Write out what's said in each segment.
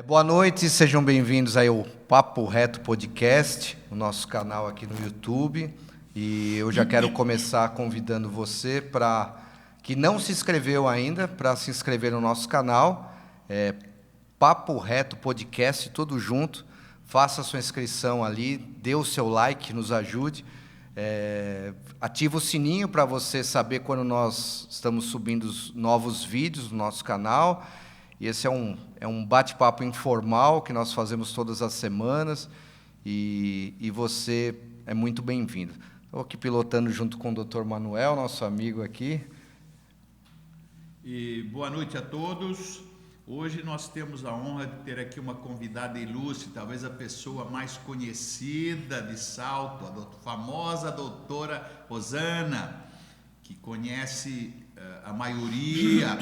Boa noite, sejam bem-vindos aí ao Papo Reto Podcast, o nosso canal aqui no YouTube. E eu já quero começar convidando você que não se inscreveu ainda, para se inscrever no nosso canal. Papo Reto Podcast, tudo junto. Faça a sua inscrição ali, dê o seu like, nos ajude. Ativa o sininho para você saber quando nós estamos subindo os novos vídeos no nosso canal. E esse é um bate-papo informal que nós fazemos todas as semanas e você é muito bem-vindo. Estou aqui pilotando junto com o Dr. Manuel, nosso amigo aqui. E boa noite a todos. Hoje nós temos a honra de ter aqui uma convidada ilustre, talvez a pessoa mais conhecida de Salto, a famosa doutora Rosana, que conhece a maioria,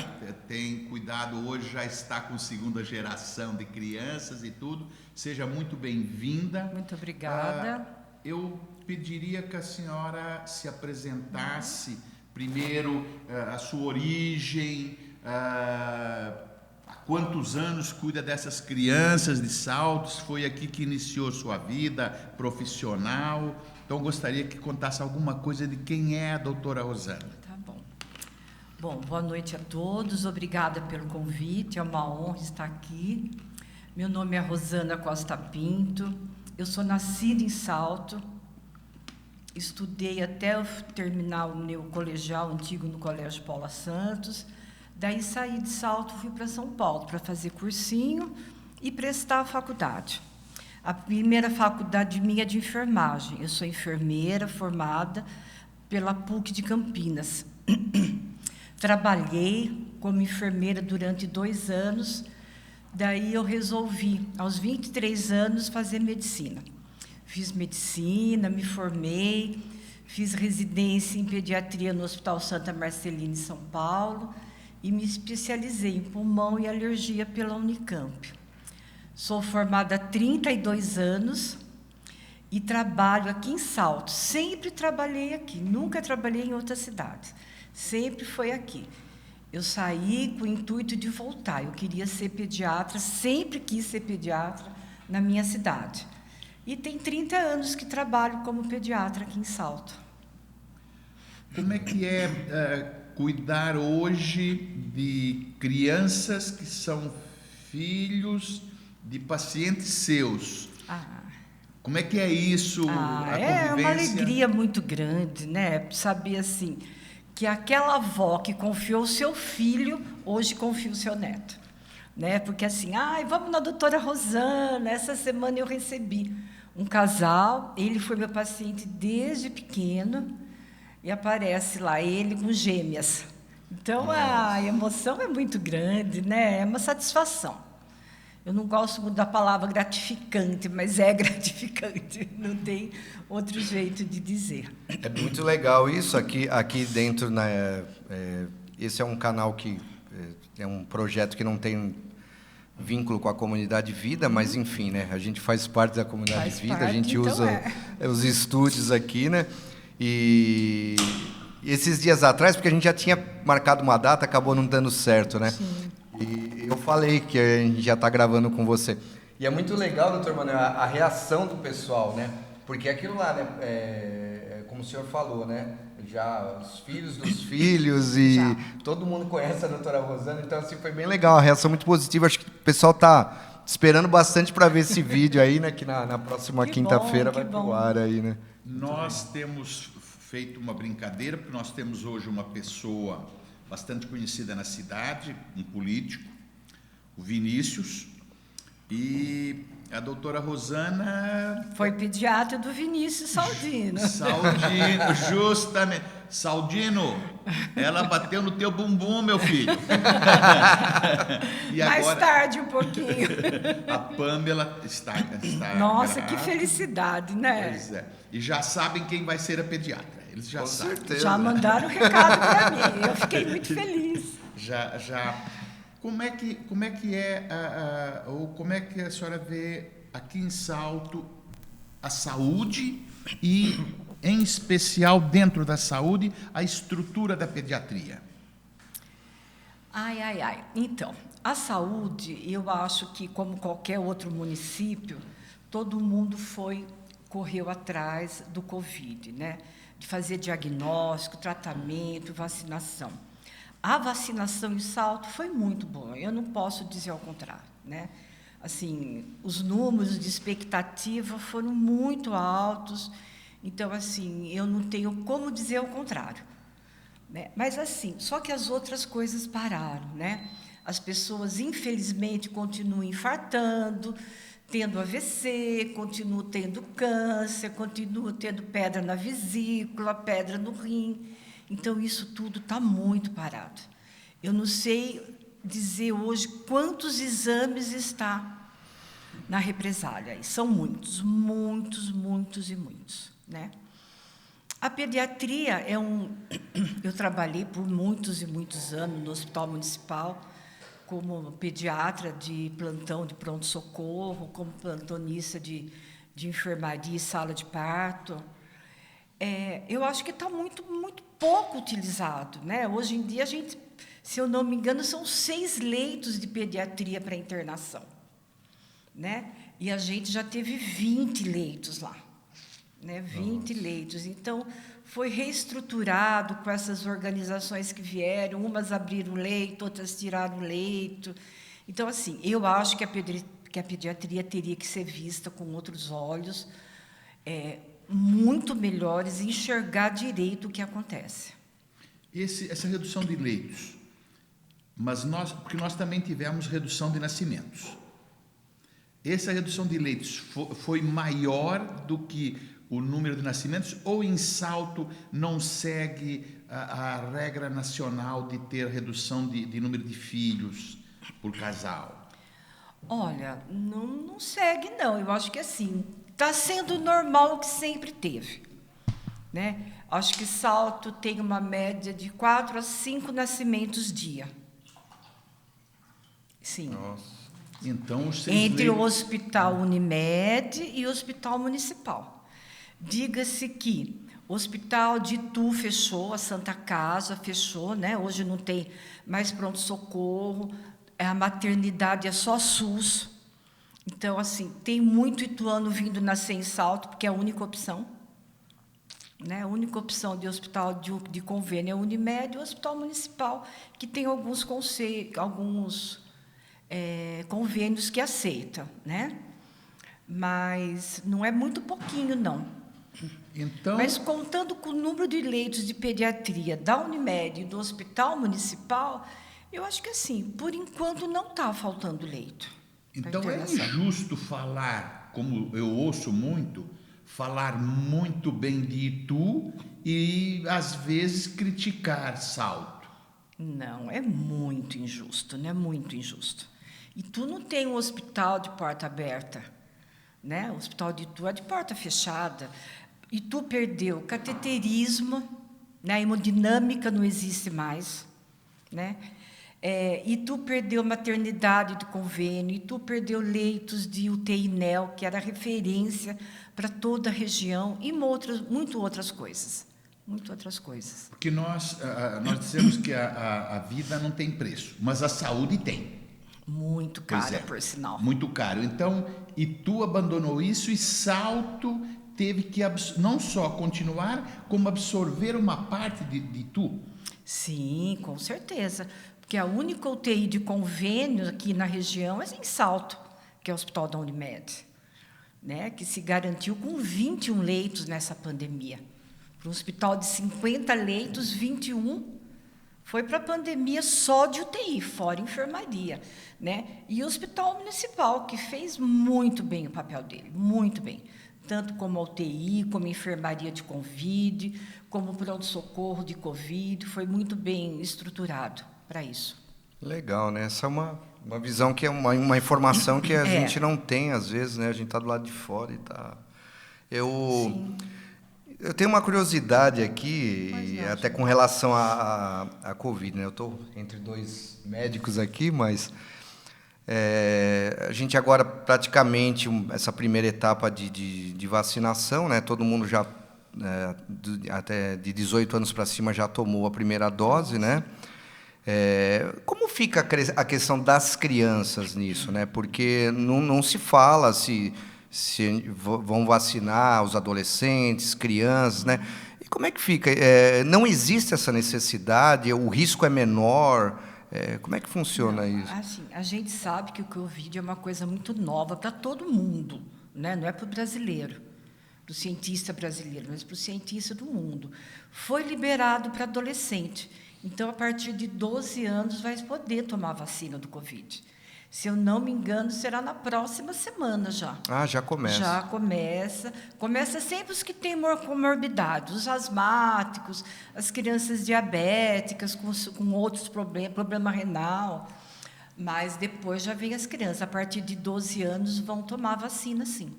tem cuidado hoje, já está com segunda geração de crianças e tudo. Seja muito bem-vinda. Muito obrigada. Eu pediria que a senhora se apresentasse primeiro, a sua origem, há quantos anos cuida dessas crianças de Saltos, foi aqui que iniciou sua vida profissional. Então, gostaria que contasse alguma coisa de quem é a doutora Rosana. Bom, boa noite a todos, obrigada pelo convite, é uma honra estar aqui. Meu nome é Rosana Costa Pinto, eu sou nascida em Salto, estudei até eu terminar o meu colegial antigo no Colégio Paula Santos, daí saí de Salto, fui para São Paulo para fazer cursinho e prestar a faculdade. A primeira faculdade minha é de enfermagem, eu sou enfermeira formada pela PUC de Campinas. Trabalhei como enfermeira durante 2 anos, daí eu resolvi, aos 23 anos, fazer medicina. Fiz medicina, me formei, fiz residência em pediatria no Hospital Santa Marcelina, em São Paulo, e me especializei em pulmão e alergia pela Unicamp. Sou formada há 32 anos e trabalho aqui em Salto. Sempre trabalhei aqui, nunca trabalhei em outra cidade. Sempre foi aqui. Eu saí com o intuito de voltar. Eu queria ser pediatra, sempre quis ser pediatra na minha cidade. E tem 30 anos que trabalho como pediatra aqui em Salto. Como é que é cuidar hoje de crianças que são filhos de pacientes seus? Como é que é isso, a convivência? É uma alegria muito grande, né? Saber assim, que aquela avó que confiou o seu filho, hoje confia o seu neto. Né? Porque assim, vamos na doutora Rosana, essa semana eu recebi um casal, ele foi meu paciente desde pequeno, e aparece lá ele com gêmeas. Então, a emoção é muito grande, né? É uma satisfação. Eu não gosto muito da palavra gratificante, mas é gratificante, não tem outro jeito de dizer. É muito legal isso aqui dentro, né? Esse é um canal que é um projeto que não tem vínculo com a comunidade Vida, mas enfim, né? A gente faz parte da comunidade Vida, a gente então usa os estúdios aqui, né? E esses dias atrás, porque a gente já tinha marcado uma data, acabou não dando certo, né? Sim. E eu falei que a gente já está gravando com você. E é muito legal, doutor Manuel, a reação do pessoal, né? Porque aquilo lá, né? Como o senhor falou, né? Já os filhos dos filhos e todo mundo conhece a doutora Rosana. Então, assim, foi bem legal, a reação muito positiva. Acho que o pessoal está esperando bastante para ver esse vídeo aí, né? Que na próxima quinta-feira vai pro ar aí, né? Nós temos feito uma brincadeira, porque nós temos hoje uma pessoa bastante conhecida na cidade, um político, o Vinícius, e a doutora Rosana... Foi pediatra do Vinícius Saldino. Saldino, justamente. Saldino, ela bateu no teu bumbum, meu filho. E mais agora, tarde um pouquinho. A Pâmela está Nossa, grávida. Que felicidade, né? Pois é. E já sabem quem vai ser a pediatra. Eles já sabem. Certeza. Já mandaram o recado para mim. Eu fiquei muito feliz. Já. Como é que a senhora vê aqui em Salto a saúde e, em especial, dentro da saúde, a estrutura da pediatria? Ai, ai, ai. Então, a saúde, eu acho que, como qualquer outro município, todo mundo correu atrás do Covid, né? De fazer diagnóstico, tratamento, vacinação. A vacinação em Salto foi muito boa, eu não posso dizer ao contrário, né? Assim, os números de expectativa foram muito altos, então, assim, eu não tenho como dizer o contrário, né? Mas, assim, só que as outras coisas pararam, né? As pessoas, infelizmente, continuam infartando, tendo AVC, continuam tendo câncer, continuam tendo pedra na vesícula, pedra no rim. Então, isso tudo está muito parado. Eu não sei dizer hoje quantos exames está na represália. E são muitos, muitos, muitos e muitos, né? A pediatria é Eu trabalhei por muitos e muitos anos no Hospital Municipal como pediatra de plantão de pronto-socorro, como plantonista de enfermaria e sala de parto. Eu acho que está muito pouco utilizado, né? Hoje em dia, a gente, se eu não me engano, são 6 leitos de pediatria para internação, né? E a gente já teve 20 leitos lá, né? 20 leitos. Então, foi reestruturado com essas organizações que vieram, umas abriram leito, outras tiraram leito. Então, assim, eu acho que a pediatria teria que ser vista com outros olhos, muito melhores, e enxergar direito o que acontece. Essa redução de leitos, porque nós também tivemos redução de nascimentos. Essa redução de leitos foi maior do que o número de nascimentos, ou em Salto não segue a regra nacional de ter redução de número de filhos por casal? Olha, não segue, não. Eu acho que, assim, está sendo normal o que sempre teve, né? Acho que Salto tem uma média de 4 a 5 nascimentos dia. Sim. Nossa. Então, entre o Hospital Unimed e o Hospital Municipal. Diga-se que o Hospital de Itu fechou, a Santa Casa fechou, né? Hoje não tem mais pronto-socorro, a maternidade é só SUS. Então, assim, tem muito ituano vindo nascer em Salto, porque é a única opção, né? A única opção de hospital de convênio é o Unimed e o Hospital Municipal, que tem alguns convênios que aceita, né? Mas não é muito pouquinho, não. Então, mas contando com o número de leitos de pediatria da Unimed e do Hospital Municipal, eu acho que, assim, por enquanto não está faltando leito. Então é injusto falar, como eu ouço muito, falar muito bem de Itu e, às vezes, criticar Salto. Não, é muito injusto, né? Muito injusto. Itu não tem um hospital de porta aberta, né? O hospital de Itu é de porta fechada. Itu perdeu cateterismo, né? A hemodinâmica não existe mais, né? Itu perdeu maternidade de convênio, Itu perdeu leitos de UTI-NEL, que era referência para toda a região, e muito outras coisas. Muito outras coisas. Porque nós dizemos que a vida não tem preço, mas a saúde tem. Muito cara, por sinal. Muito caro. Então, Itu abandonou isso e Salto teve que não só continuar, como absorver uma parte de Itu. Sim, com certeza. Porque a única UTI de convênio aqui na região é em Salto, que é o Hospital da Unimed, né? Que se garantiu com 21 leitos nessa pandemia. Para um hospital de 50 leitos, 21 foi para a pandemia só de UTI, fora enfermaria, né? E o Hospital Municipal, que fez muito bem o papel dele, muito bem. Tanto como a UTI, como a enfermaria de Covid, como o pronto-socorro de Covid, foi muito bem estruturado para isso. Legal, né? Essa é uma visão que é uma informação que a gente não tem, às vezes, né? A gente está do lado de fora e tá... Sim. Eu tenho uma curiosidade aqui, até com relação à Covid, né? Eu estou entre 2 médicos aqui, mas a gente agora praticamente, essa primeira etapa de vacinação, né? Todo mundo já, até de 18 anos para cima, já tomou a primeira dose, né? Como fica a questão das crianças nisso, né? Porque não se fala se vão vacinar os adolescentes, crianças, né? E como é que fica? Não existe essa necessidade? O risco é menor? Como é que funciona isso? Assim, a gente sabe que o Covid é uma coisa muito nova para todo mundo, né? Não é para o brasileiro, para o cientista brasileiro, mas para o cientista do mundo. Foi liberado para adolescente. Então, a partir de 12 anos, vai poder tomar a vacina do Covid. Se eu não me engano, será na próxima semana já. Ah, já começa. Já começa. Começa sempre os que têm comorbidade, os asmáticos, as crianças diabéticas, com outros problemas, problema renal. Mas depois já vem as crianças. A partir de 12 anos, vão tomar a vacina, sim.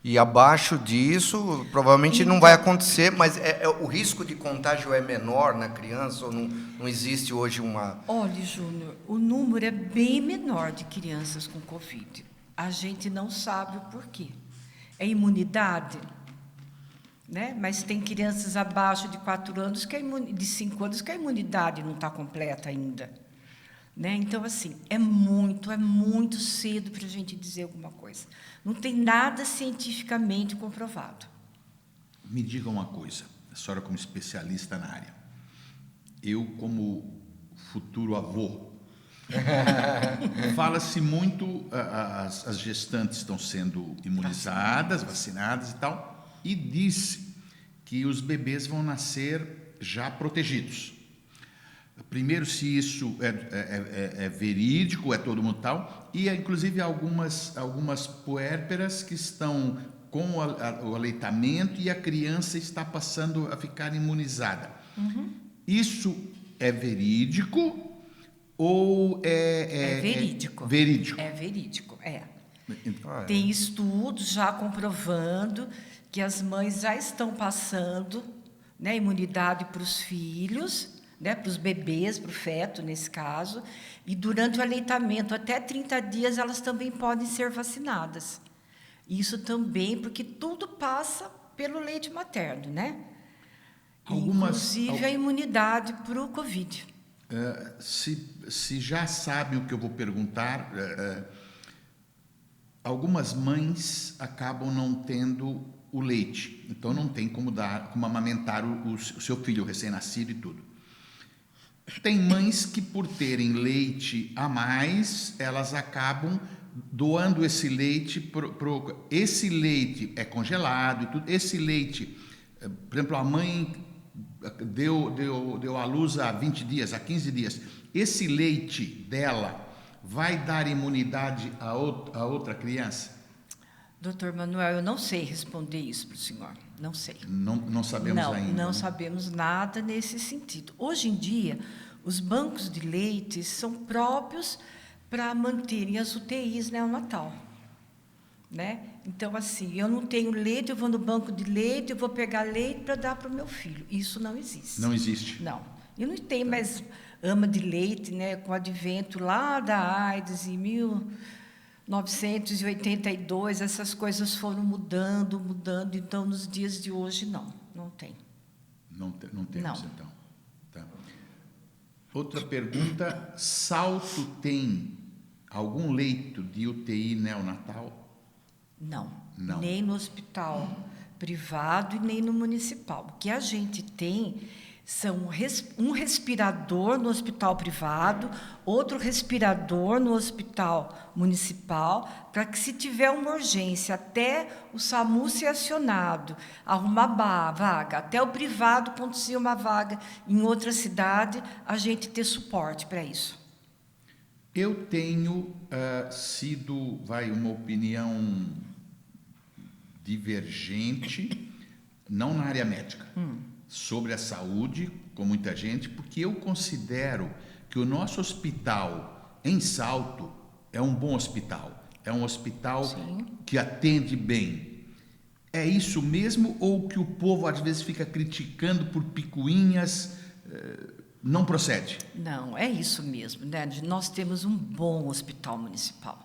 E abaixo disso, provavelmente não vai acontecer, mas o risco de contágio é menor na criança ou não existe hoje uma... Olha, Júnior, o número é bem menor de crianças com Covid. A gente não sabe o porquê. É imunidade, né? Mas tem crianças abaixo de 4 anos, de 5 anos, que a imunidade não está completa ainda. Né? Então, assim, é muito cedo para a gente dizer alguma coisa. Não tem nada cientificamente comprovado. Me diga uma coisa, a senhora como especialista na área. Eu, como futuro avô, fala-se muito, as gestantes estão sendo imunizadas, vacinadas e tal, e diz que os bebês vão nascer já protegidos. Primeiro, se isso é verídico, é todo mundo tal, e inclusive algumas puérperas que estão com o aleitamento e a criança está passando a ficar imunizada. Uhum. Isso é verídico ou é verídico? Verídico. É verídico, Tem estudos já comprovando que as mães já estão passando, né, imunidade para os filhos, né, para os bebês, para o feto, nesse caso, e durante o aleitamento, até 30 dias, elas também podem ser vacinadas. Isso também, porque tudo passa pelo leite materno, né? Inclusive a imunidade para o Covid. Se já sabem o que eu vou perguntar, algumas mães acabam não tendo o leite, então não tem como amamentar o seu filho recém-nascido e tudo. Tem mães que, por terem leite a mais, elas acabam doando esse leite. Esse leite é congelado e tudo. Esse leite, por exemplo, a mãe deu à luz há 20 dias, há 15 dias. Esse leite dela vai dar imunidade a outra criança? Doutor Manuel, eu não sei responder isso para o senhor. Não sei. Não sabemos ainda. Não sabemos nada nesse sentido. Hoje em dia, os bancos de leite são próprios para manterem as UTIs neonatal, né? Então, assim, eu não tenho leite, eu vou no banco de leite, eu vou pegar leite para dar para o meu filho. Isso não existe. Não existe? Não. Eu não tenho mais ama de leite, né? Com o advento lá da AIDS, em 1982, essas coisas foram mudando. Então, nos dias de hoje, não tem. Não temos, então. Tá. Outra pergunta, Salto tem algum leito de UTI neonatal? Não. Nem no hospital privado e nem no municipal. O que a gente tem são um respirador no hospital privado, outro respirador no hospital municipal, para que, se tiver uma urgência, até o SAMU ser acionado, arrumar vaga, até o privado conseguir uma vaga em outra cidade, a gente ter suporte para isso. Eu tenho sido, uma opinião divergente, não na área médica, sobre a saúde, com muita gente, porque eu considero que o nosso hospital em Salto é um bom hospital, é um hospital Sim. que atende bem. É isso mesmo ou que o povo às vezes fica criticando por picuinhas, não procede? Não, é isso mesmo, né? Nós temos um bom hospital municipal,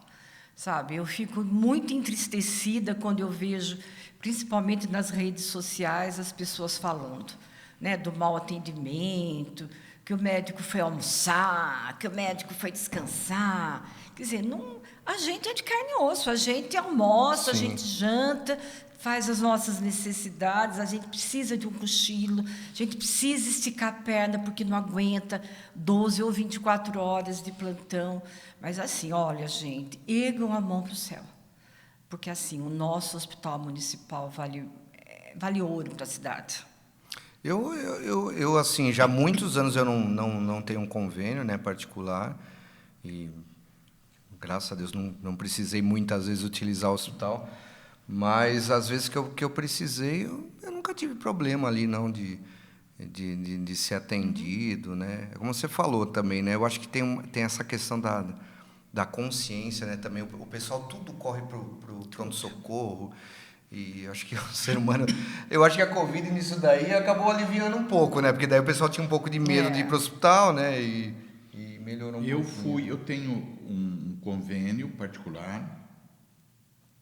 sabe? Eu fico muito entristecida quando eu vejo, principalmente nas redes sociais, as pessoas falando, né, do mau atendimento, que o médico foi almoçar, que o médico foi descansar. Quer dizer, não, a gente é de carne e osso, a gente almoça, a gente janta, faz as nossas necessidades, a gente precisa de um cochilo, a gente precisa esticar a perna porque não aguenta 12 ou 24 horas de plantão. Mas assim, olha, gente, ergam a mão para o céu. Porque assim, o nosso hospital municipal vale ouro para a cidade. Eu assim, já há muitos anos eu não tenho um convênio, né, particular, e graças a Deus não precisei muitas vezes utilizar o hospital, mas às vezes que eu precisei, eu nunca tive problema ali não de ser atendido, né? Como você falou também, né? Eu acho que tem essa questão da consciência, né? Também o pessoal tudo corre pro pronto-socorro. E acho que o ser humano... Eu acho que a Covid nisso daí acabou aliviando um pouco, né? Porque daí o pessoal tinha um pouco de medo de ir para o hospital, né? E melhorou um pouco. Eu tenho um convênio particular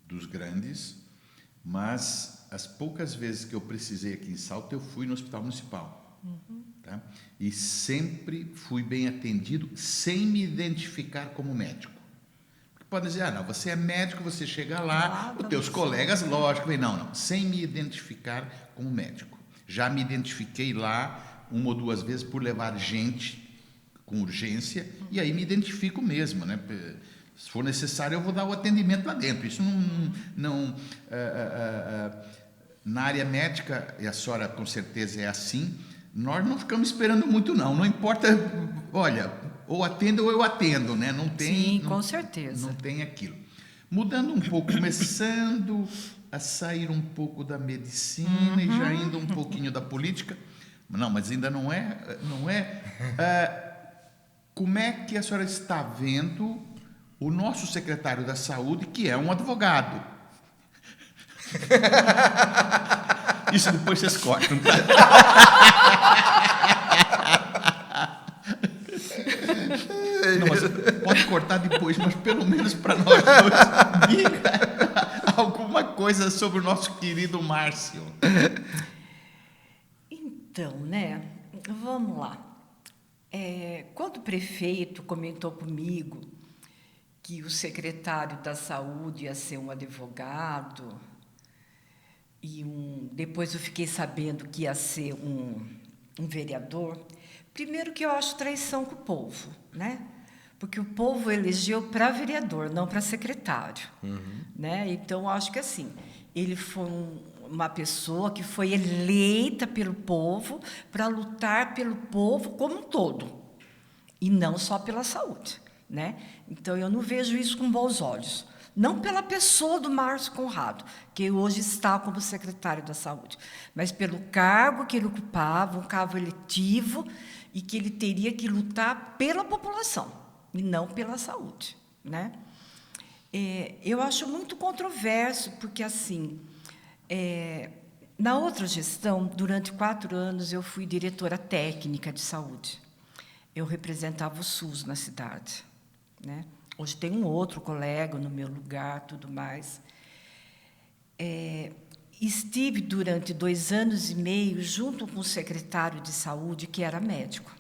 dos grandes, mas as poucas vezes que eu precisei aqui em Salto, eu fui no hospital municipal. Tá? E sempre fui bem atendido, sem me identificar como médico. Pode dizer, não, você é médico, você chega lá, os teus colegas, lógico, não, sem me identificar como médico. Já me identifiquei lá uma ou duas vezes por levar gente com urgência, e aí me identifico mesmo, né? Se for necessário, eu vou dar o atendimento lá dentro. Isso na área médica, e a senhora com certeza é assim, nós não ficamos esperando muito, não importa, olha... ou atendo ou eu atendo, né? Não tem... Sim, com certeza. Não tem aquilo. Mudando um pouco, começando a sair um pouco da medicina e já indo um pouquinho da política. Não, mas ainda não é. Como é que a senhora está vendo o nosso secretário da Saúde, que é um advogado? Isso depois vocês cortam, tá? Não, mas pode cortar depois, mas pelo menos para nós dois, diga alguma coisa sobre o nosso querido Márcio. Então, né, vamos lá. Quando o prefeito comentou comigo que o secretário da Saúde ia ser um advogado, e depois eu fiquei sabendo que ia ser um vereador, primeiro que eu acho traição com o povo, né? Porque o povo elegeu para vereador, não para secretário. Né? Então, eu acho que assim, ele foi uma pessoa que foi eleita pelo povo para lutar pelo povo como um todo, e não só pela saúde. Né? Então, eu não vejo isso com bons olhos. Não pela pessoa do Márcio Conrado, que hoje está como secretário da Saúde, mas pelo cargo que ele ocupava, um cargo eletivo, e que ele teria que lutar pela população, e não pela saúde. Né? Eu acho muito controverso, porque, assim, na outra gestão, durante 4 anos, eu fui diretora técnica de saúde. Eu representava o SUS na cidade. Né? Hoje tem um outro colega no meu lugar, tudo mais. Estive durante 2 anos e meio junto com o secretário de saúde, que era médico.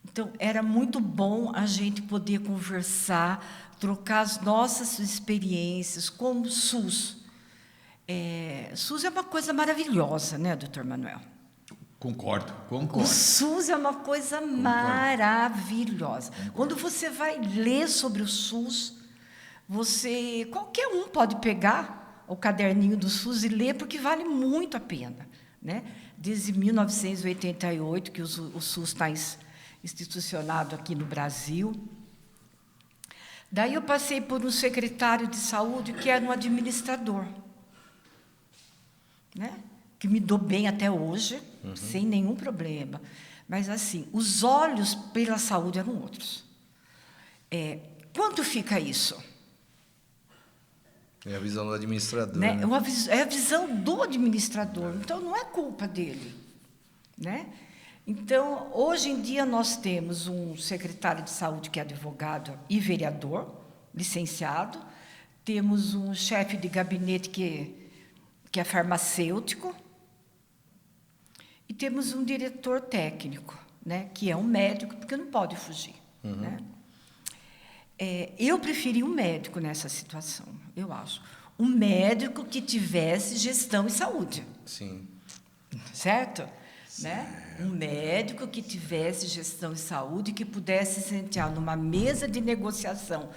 Então, era muito bom a gente poder conversar, trocar as nossas experiências com o SUS. SUS é uma coisa maravilhosa, né, doutor Manuel? Concordo. O SUS é uma coisa maravilhosa. Quando você vai ler sobre o SUS, qualquer um pode pegar o caderninho do SUS e ler, porque vale muito a pena. Né? Desde 1988, que o SUS está institucionado aqui no Brasil. Daí eu passei por um secretário de saúde que era um administrador, né? Que me dou bem até hoje, sem nenhum problema. Mas, assim, os olhos pela saúde eram outros. Quanto fica isso? É a visão do administrador. Né? Né? É a visão do administrador, então não é culpa dele. Né? Então, hoje em dia, nós temos um secretário de saúde que é advogado e vereador, licenciado, temos um chefe de gabinete que é farmacêutico, e temos um diretor técnico. né, que é um médico, porque não pode fugir. Né? Eu preferi um médico nessa situação, eu acho. Um médico que tivesse gestão e saúde. Sim. Certo? Né? Um médico que tivesse gestão e saúde, que pudesse sentar numa mesa de negociação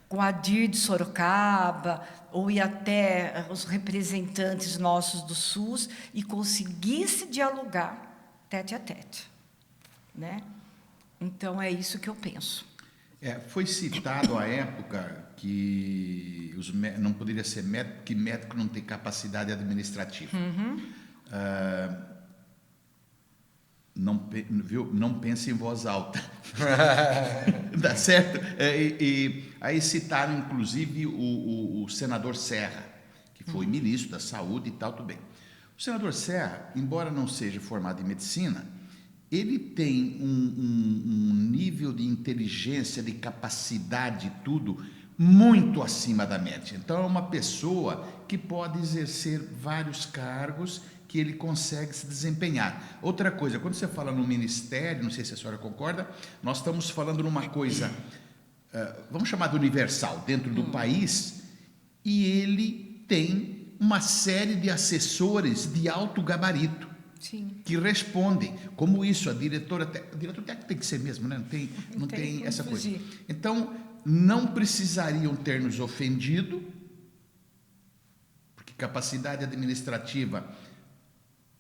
com a DIR de Sorocaba, ou ir até os representantes nossos do SUS, e conseguisse dialogar tete a tete. Né? Então, é isso que eu penso. Foi citado à época que não poderia ser médico, que médico não tem capacidade administrativa. Não pense em voz alta. Tá certo? E aí citaram, inclusive, o senador Serra, que foi ministro da Saúde e tal, tudo bem. O senador Serra, embora não seja formado em medicina, ele tem um nível de inteligência, de capacidade, tudo, muito acima da média. Então, é uma pessoa que pode exercer vários cargos que ele consegue se desempenhar. Outra coisa, quando você fala no ministério, não sei se a senhora concorda, nós estamos falando numa coisa, vamos chamar de universal, dentro do país, e ele tem uma série de assessores de alto gabarito. Sim. Que respondem, como isso, a diretora técnica tem que ser mesmo, né? Não tem essa coisa. Então, não precisariam ter nos ofendido, porque capacidade administrativa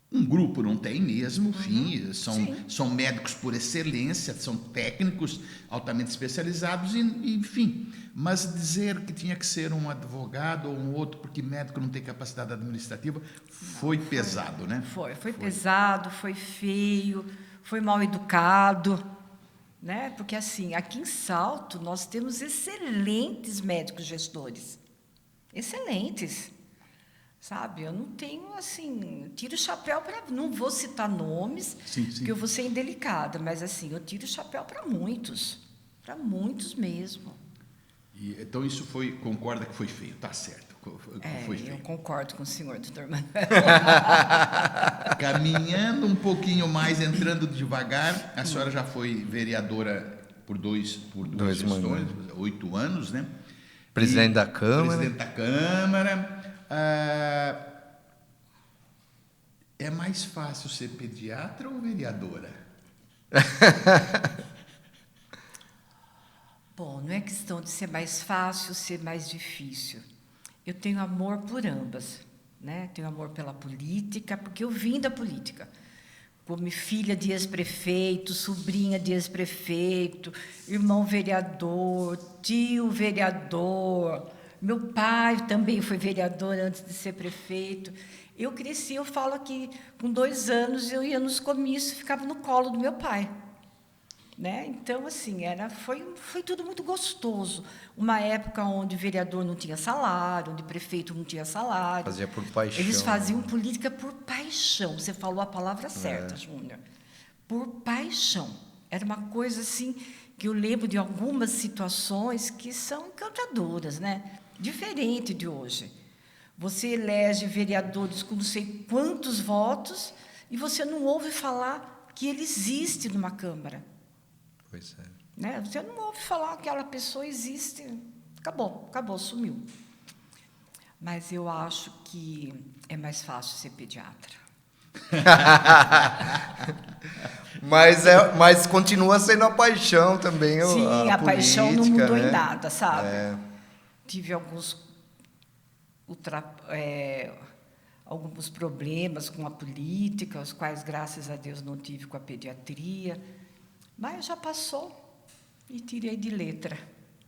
um grupo não tem mesmo, enfim, são médicos por excelência, são técnicos altamente especializados, enfim. Mas dizer que tinha que ser um advogado ou um outro, porque médico não tem capacidade administrativa, foi pesado, né? Foi pesado, foi feio, foi mal educado, né? Porque, assim, aqui em Salto, nós temos excelentes médicos gestores. Excelentes. Sabe, eu não tenho, assim, tiro o chapéu para... Não vou citar nomes, porque eu vou ser indelicada, mas, assim, eu tiro o chapéu para muitos mesmo. Então, isso concorda que foi feio, tá certo. Foi feio. Eu concordo com o senhor, doutor Manuel. Caminhando um pouquinho mais, entrando devagar, a senhora já foi vereadora por duas gestões, 8 anos, né? Presidente da Câmara. Presidente da Câmara. É mais fácil ser pediatra ou vereadora? Bom, não é questão de ser mais fácil, ser mais difícil. Eu tenho amor por ambas, né? Tenho amor pela política, porque eu vim da política. Como filha de ex-prefeito, sobrinha de ex-prefeito, irmão vereador, tio vereador. Meu pai também foi vereador antes de ser prefeito. Eu cresci, eu falo que com 2 anos eu ia nos comícios, ficava no colo do meu pai. Né? Então, assim, foi tudo muito gostoso. Uma época onde vereador não tinha salário, onde prefeito não tinha salário. Fazia por paixão. Eles faziam política por paixão. Você falou a palavra certa, Júnior. Por paixão. Era uma coisa, assim, que eu lembro de algumas situações que são encantadoras, né? Diferente de hoje. Você elege vereadores com não sei quantos votos e você não ouve falar que ele existe numa Câmara. Pois é. Né? Você não ouve falar que aquela pessoa existe. Acabou, sumiu. Mas eu acho que é mais fácil ser pediatra. Mas continua sendo a paixão também. Sim, a paixão não política, mudou né? em nada, sabe? Tive alguns problemas com a política, os quais, graças a Deus, não tive com a pediatria, mas já passou e tirei de letra.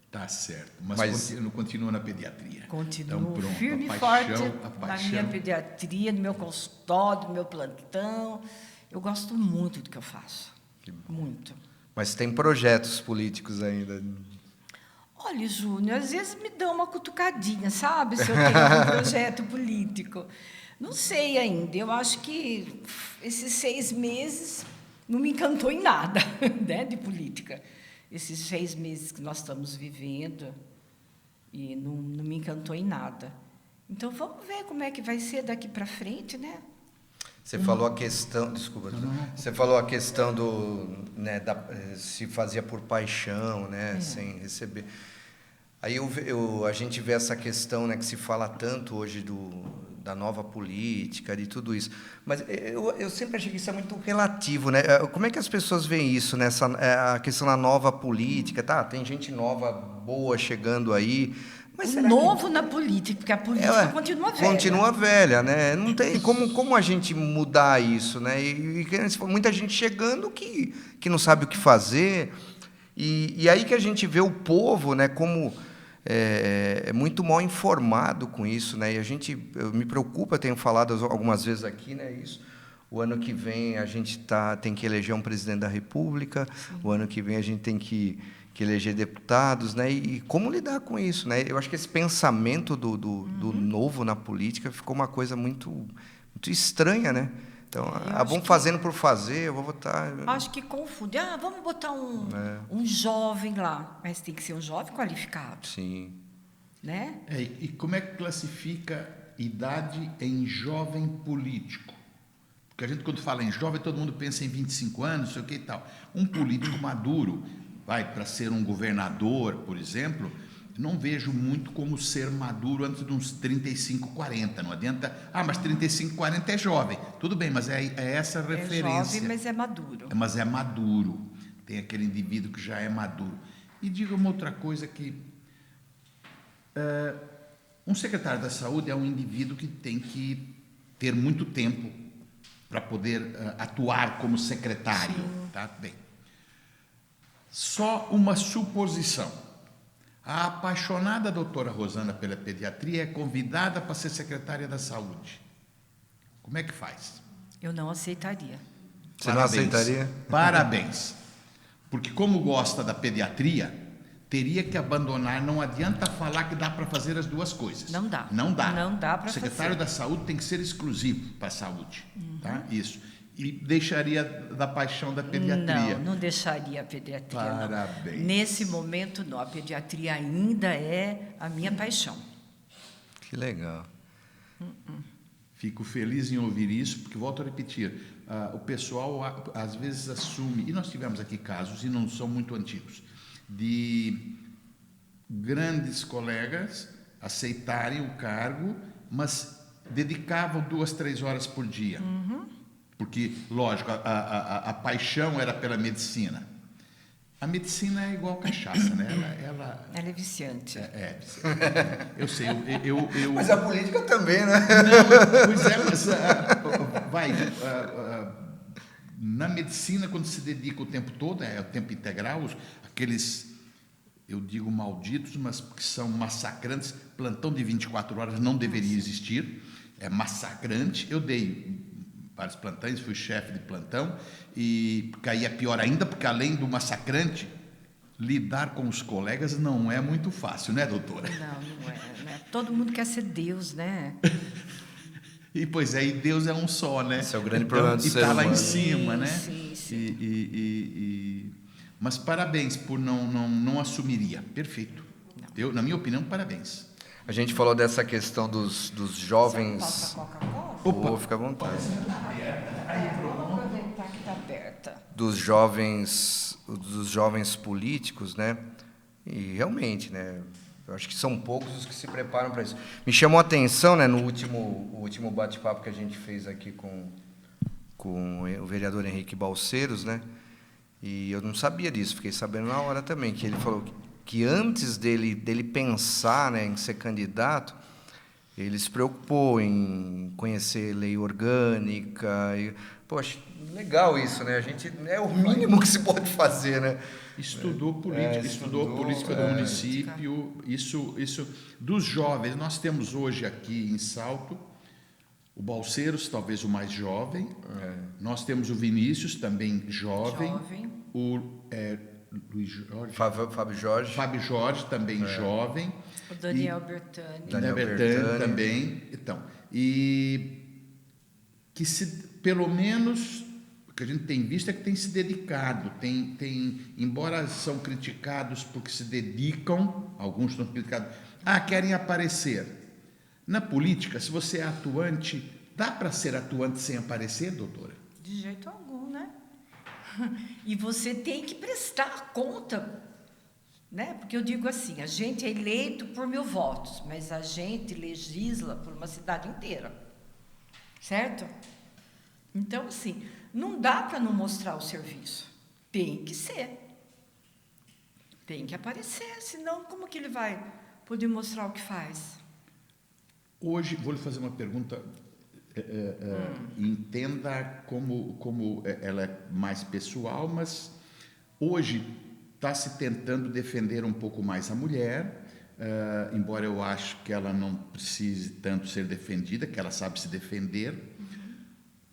Tá certo, mas continua na pediatria. Continuo então, firme e forte na minha pediatria, no meu consultório, no meu plantão. Eu gosto muito do que eu faço, muito. Mas tem projetos políticos ainda? Olha, Júnior, às vezes me dão uma cutucadinha, sabe? Se eu tenho algum projeto político. Não sei ainda. Eu acho que esses 6 meses não me encantou em nada, né, de política. Esses 6 meses que nós estamos vivendo e não me encantou em nada. Então, vamos ver como é que vai ser daqui para frente, né? Você falou a questão, desculpa, você falou a questão do, né, se fazia por paixão, né, sem receber. Aí a gente vê essa questão, né, que se fala tanto hoje da nova política, de tudo isso. Mas eu sempre achei que isso é muito relativo, né? Como é que as pessoas veem isso, né? A questão da nova política, tá? Tem gente nova, boa chegando aí. Mas novo na política, porque a política continua velha. Continua velha, né? Não tem como a gente mudar isso, né? E muita gente chegando que não sabe o que fazer. E aí que a gente vê o povo, né, como é muito mal informado com isso, né? E eu me preocupa, tenho falado algumas vezes aqui, né? Isso. O ano que vem a gente tem que eleger um presidente da República. Sim. O ano que vem a gente tem que eleger deputados, né? E como lidar com isso, né? Eu acho que esse pensamento do novo na política ficou uma coisa muito, muito estranha, né? Então, vamos fazendo por fazer, eu vou votar. Acho que confunde. Vamos botar um jovem lá, mas tem que ser um jovem qualificado. Sim. Né? E como é que classifica idade em jovem político? Porque a gente, quando fala em jovem, todo mundo pensa em 25 anos, não sei o que e tal. Um político maduro, para ser um governador, por exemplo, não vejo muito como ser maduro antes de uns 35, 40. Não adianta, mas 35, 40 é jovem. Tudo bem, mas é essa a referência. É jovem, mas é maduro. Mas é maduro. Tem aquele indivíduo que já é maduro. E diga uma outra coisa que... um secretário da saúde é um indivíduo que tem que ter muito tempo para poder atuar como secretário. Sim. Tá? Bem, só uma suposição. A apaixonada doutora Rosana pela pediatria é convidada para ser secretária da saúde. Como é que faz? Eu não aceitaria. Você não aceitaria? Parabéns. Porque como gosta da pediatria, teria que abandonar. Não adianta falar que dá para fazer as duas coisas. Não dá. Não dá. Não dá para O fazer. secretário da saúde tem que ser exclusivo para a saúde. Tá? Isso. E deixaria da paixão da pediatria. Não deixaria a pediatria. Parabéns. Não. Nesse momento, não. A pediatria ainda é a minha paixão. Que legal. Fico feliz em ouvir isso, porque, volto a repetir, o pessoal às vezes assume, e nós tivemos aqui casos, e não são muito antigos, de grandes colegas aceitarem o cargo, mas dedicavam 2, 3 horas por dia. Porque, lógico, a paixão era pela medicina. A medicina é igual cachaça, né? Ela é viciante. Eu sei. Mas a política também, né? Não, pois é, mas na medicina, quando se dedica o tempo todo, é o tempo integral, aqueles, eu digo malditos, mas que são massacrantes, plantão de 24 horas não deveria existir, é massacrante. Eu dei vários plantões, fui chefe de plantão, e porque aí é pior ainda, porque além do massacrante, lidar com os colegas não é muito fácil, né, doutora? Não é. Né? Todo mundo quer ser Deus, né? E pois é, e Deus é um só, né? Esse é o grande problema do ser humano. E está lá em cima, né? Sim. Mas parabéns por não assumiria. Perfeito. Eu, na minha opinião, parabéns. A gente falou dessa questão dos jovens. Você posso Coca-Cola? Opa, fica à vontade. Vamos aproveitar que está aberta. Dos jovens políticos, né? E realmente, né? Eu acho que são poucos os que se preparam para isso. Me chamou a atenção, né, no último bate-papo que a gente fez aqui com o vereador Henrique Balseiros, né? E eu não sabia disso, fiquei sabendo na hora também, que ele falou que antes dele pensar, né, em ser candidato, ele se preocupou em conhecer lei orgânica. Poxa, legal isso, né? É o mínimo que se pode fazer, né? Estudou política, estudou política do município. Isso dos jovens. Nós temos hoje aqui em Salto o Balseiros, talvez o mais jovem. Nós temos o Vinícius, também jovem. O Luiz Jorge. Fábio Jorge, também jovem. O Daniel Bertani. Daniel Bertani também. Então, e que pelo menos o que a gente tem visto é que tem se dedicado, embora são criticados porque se dedicam, alguns são criticados, querem aparecer. Na política, se você é atuante, Dá para ser atuante sem aparecer, doutora? De jeito algum, né? E você tem que prestar conta, né? Porque eu digo assim, a gente é eleito por 1000 votos, mas a gente legisla por uma cidade inteira, certo? Então, assim, não dá para não mostrar o serviço. Tem que ser. Tem que aparecer, senão como que ele vai poder mostrar o que faz? Hoje, vou lhe fazer uma pergunta, entenda como ela é mais pessoal, mas hoje está se tentando defender um pouco mais a mulher, embora eu acho que ela não precise tanto ser defendida, que ela sabe se defender.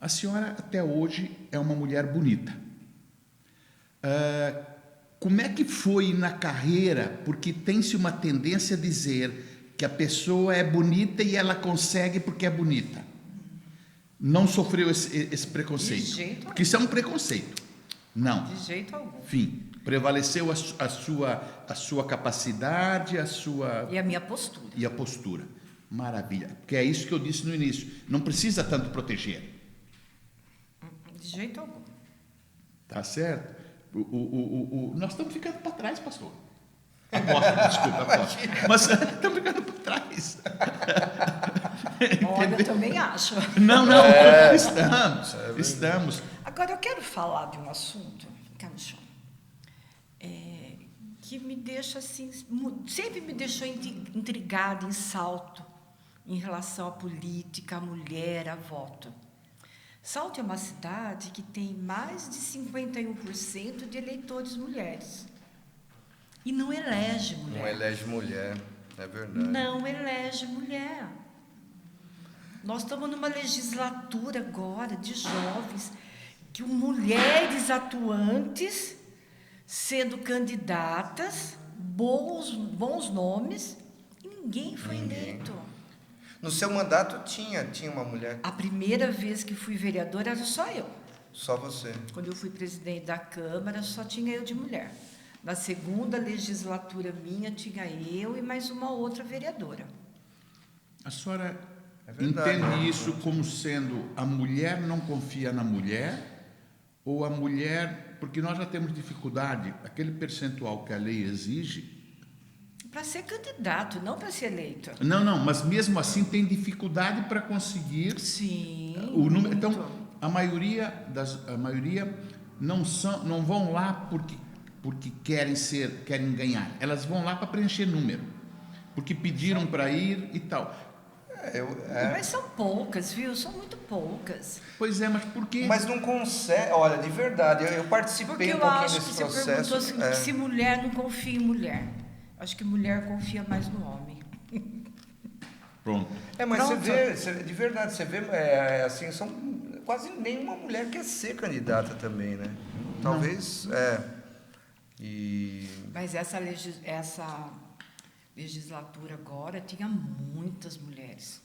A senhora, até hoje, é uma mulher bonita. Como é que foi na carreira? Porque tem-se uma tendência a dizer que a pessoa é bonita e ela consegue porque é bonita. Não sofreu esse preconceito? De jeito algum. Porque isso é um preconceito. Não. De jeito algum. Enfim, prevaleceu a sua capacidade, E a minha postura. e a postura. Maravilha. Porque é isso que eu disse no início. Não precisa tanto proteger. De jeito algum. Tá certo? Nós estamos ficando para trás, pastor. Aposto, desculpa, aposto. Mas estamos ficando para trás. Olha, eu também acho. Não, estamos. Agora, eu quero falar de um assunto, fica no chão, que me deixa assim, sempre me deixou intrigada em Salto, em relação à política, à mulher, a voto. Salto é uma cidade que tem mais de 51% de eleitores mulheres. E não elege mulher. Não elege mulher, é verdade. Não elege mulher. Nós estamos numa legislatura agora de jovens, que mulheres atuantes, sendo candidatas, bons nomes, e ninguém foi eleito. No seu mandato tinha uma mulher, A primeira vez que fui vereadora era só eu. só você. Quando eu fui presidente da Câmara, só tinha eu de mulher. Na segunda legislatura minha, tinha eu e mais uma outra vereadora. A senhora verdade, entende né? isso como sendo a mulher não confia na mulher ou a mulher... Porque nós já temos dificuldade, aquele percentual que a lei exige... Para ser candidato, não para ser eleito. Não, mas mesmo assim tem dificuldade para conseguir Sim. o número. muito. Então, a maioria não vão lá porque querem ganhar. Elas vão lá para preencher número, porque pediram para ir e tal. Mas são poucas, viu? São muito poucas. Pois é, mas por quê? Mas não consegue, olha, de verdade, eu participei Porque um eu pouquinho acho que desse você processo. perguntou se mulher não confia em mulher. Acho que mulher confia mais no homem. Pronto. Mas Pronto. de verdade, você vê, assim, são quase nenhuma mulher quer ser candidata também, né? Talvez, Mas essa legislatura agora tinha muitas mulheres,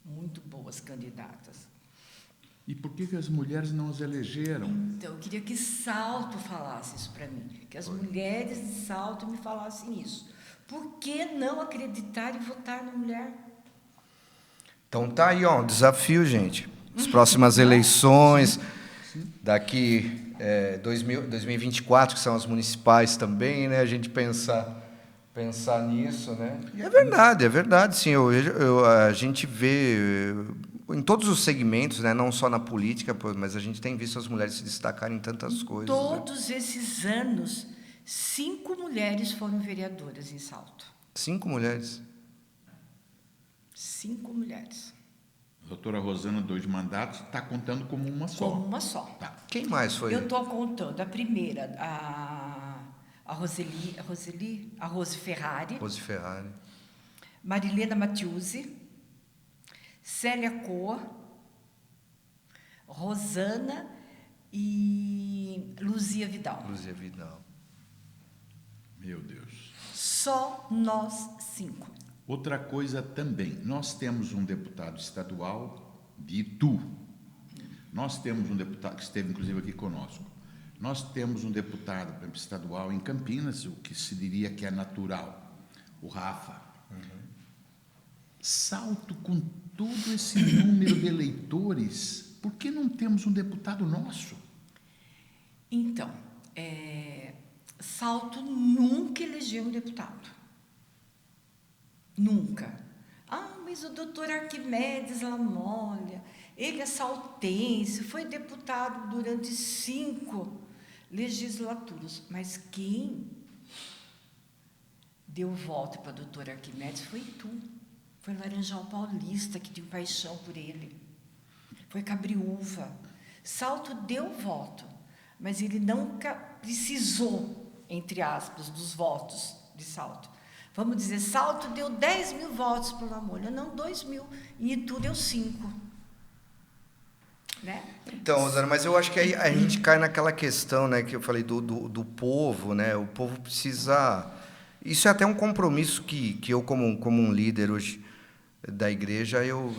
muito boas candidatas. E por que as mulheres não as elegeram? Então, eu queria que Salto falasse isso para mim, que as mulheres de Salto me falassem isso. Por que não acreditar e votar na mulher? Então tá aí, ó, um desafio, gente. As próximas eleições, daqui 2024, que são as municipais também, né? A gente pensar nisso, né? E é verdade, sim. A gente vê em todos os segmentos, né? Não só na política, mas a gente tem visto as mulheres se destacarem em tantas coisas. Todos esses anos, 5 mulheres foram vereadoras em Salto. 5 mulheres. 5 mulheres. A doutora Rosana, 2 mandatos, está contando como uma só. Como uma só. Tá. Quem mais foi? Eu estou contando a primeira, a Rose Ferrari, Rose Ferrari. Marilena Mattiusi, Célia Coa, Rosana e Luzia Vidal. Luzia Vidal. Meu Deus. Só nós 5. Outra coisa também, nós temos um deputado estadual de Itu. Nós temos um deputado que esteve inclusive aqui conosco. Nós temos um deputado por exemplo, estadual em Campinas, o que se diria que é natural, o Rafa. Salto com todo esse número de eleitores, por que não temos um deputado nosso? Então, Salto nunca elegeu um deputado. Nunca. Mas o doutor Arquimedes Lamolha, ele é saltense, foi deputado durante 5 legislaturas. Mas quem deu voto para o doutor Arquimedes foi tu. Foi Laranjal Paulista, que tinha paixão por ele. Foi Cabriúva. Salto deu voto, mas ele nunca precisou, entre aspas, dos votos de Salto. Vamos dizer, Salto deu 10 mil votos para o Lamolha, não 2 mil. E Itu deu 5. Né? Então, Rosana, mas eu acho que aí a gente cai naquela questão, né, que eu falei do povo, né? O povo precisa... Isso é até um compromisso que eu, como um líder hoje da igreja, eu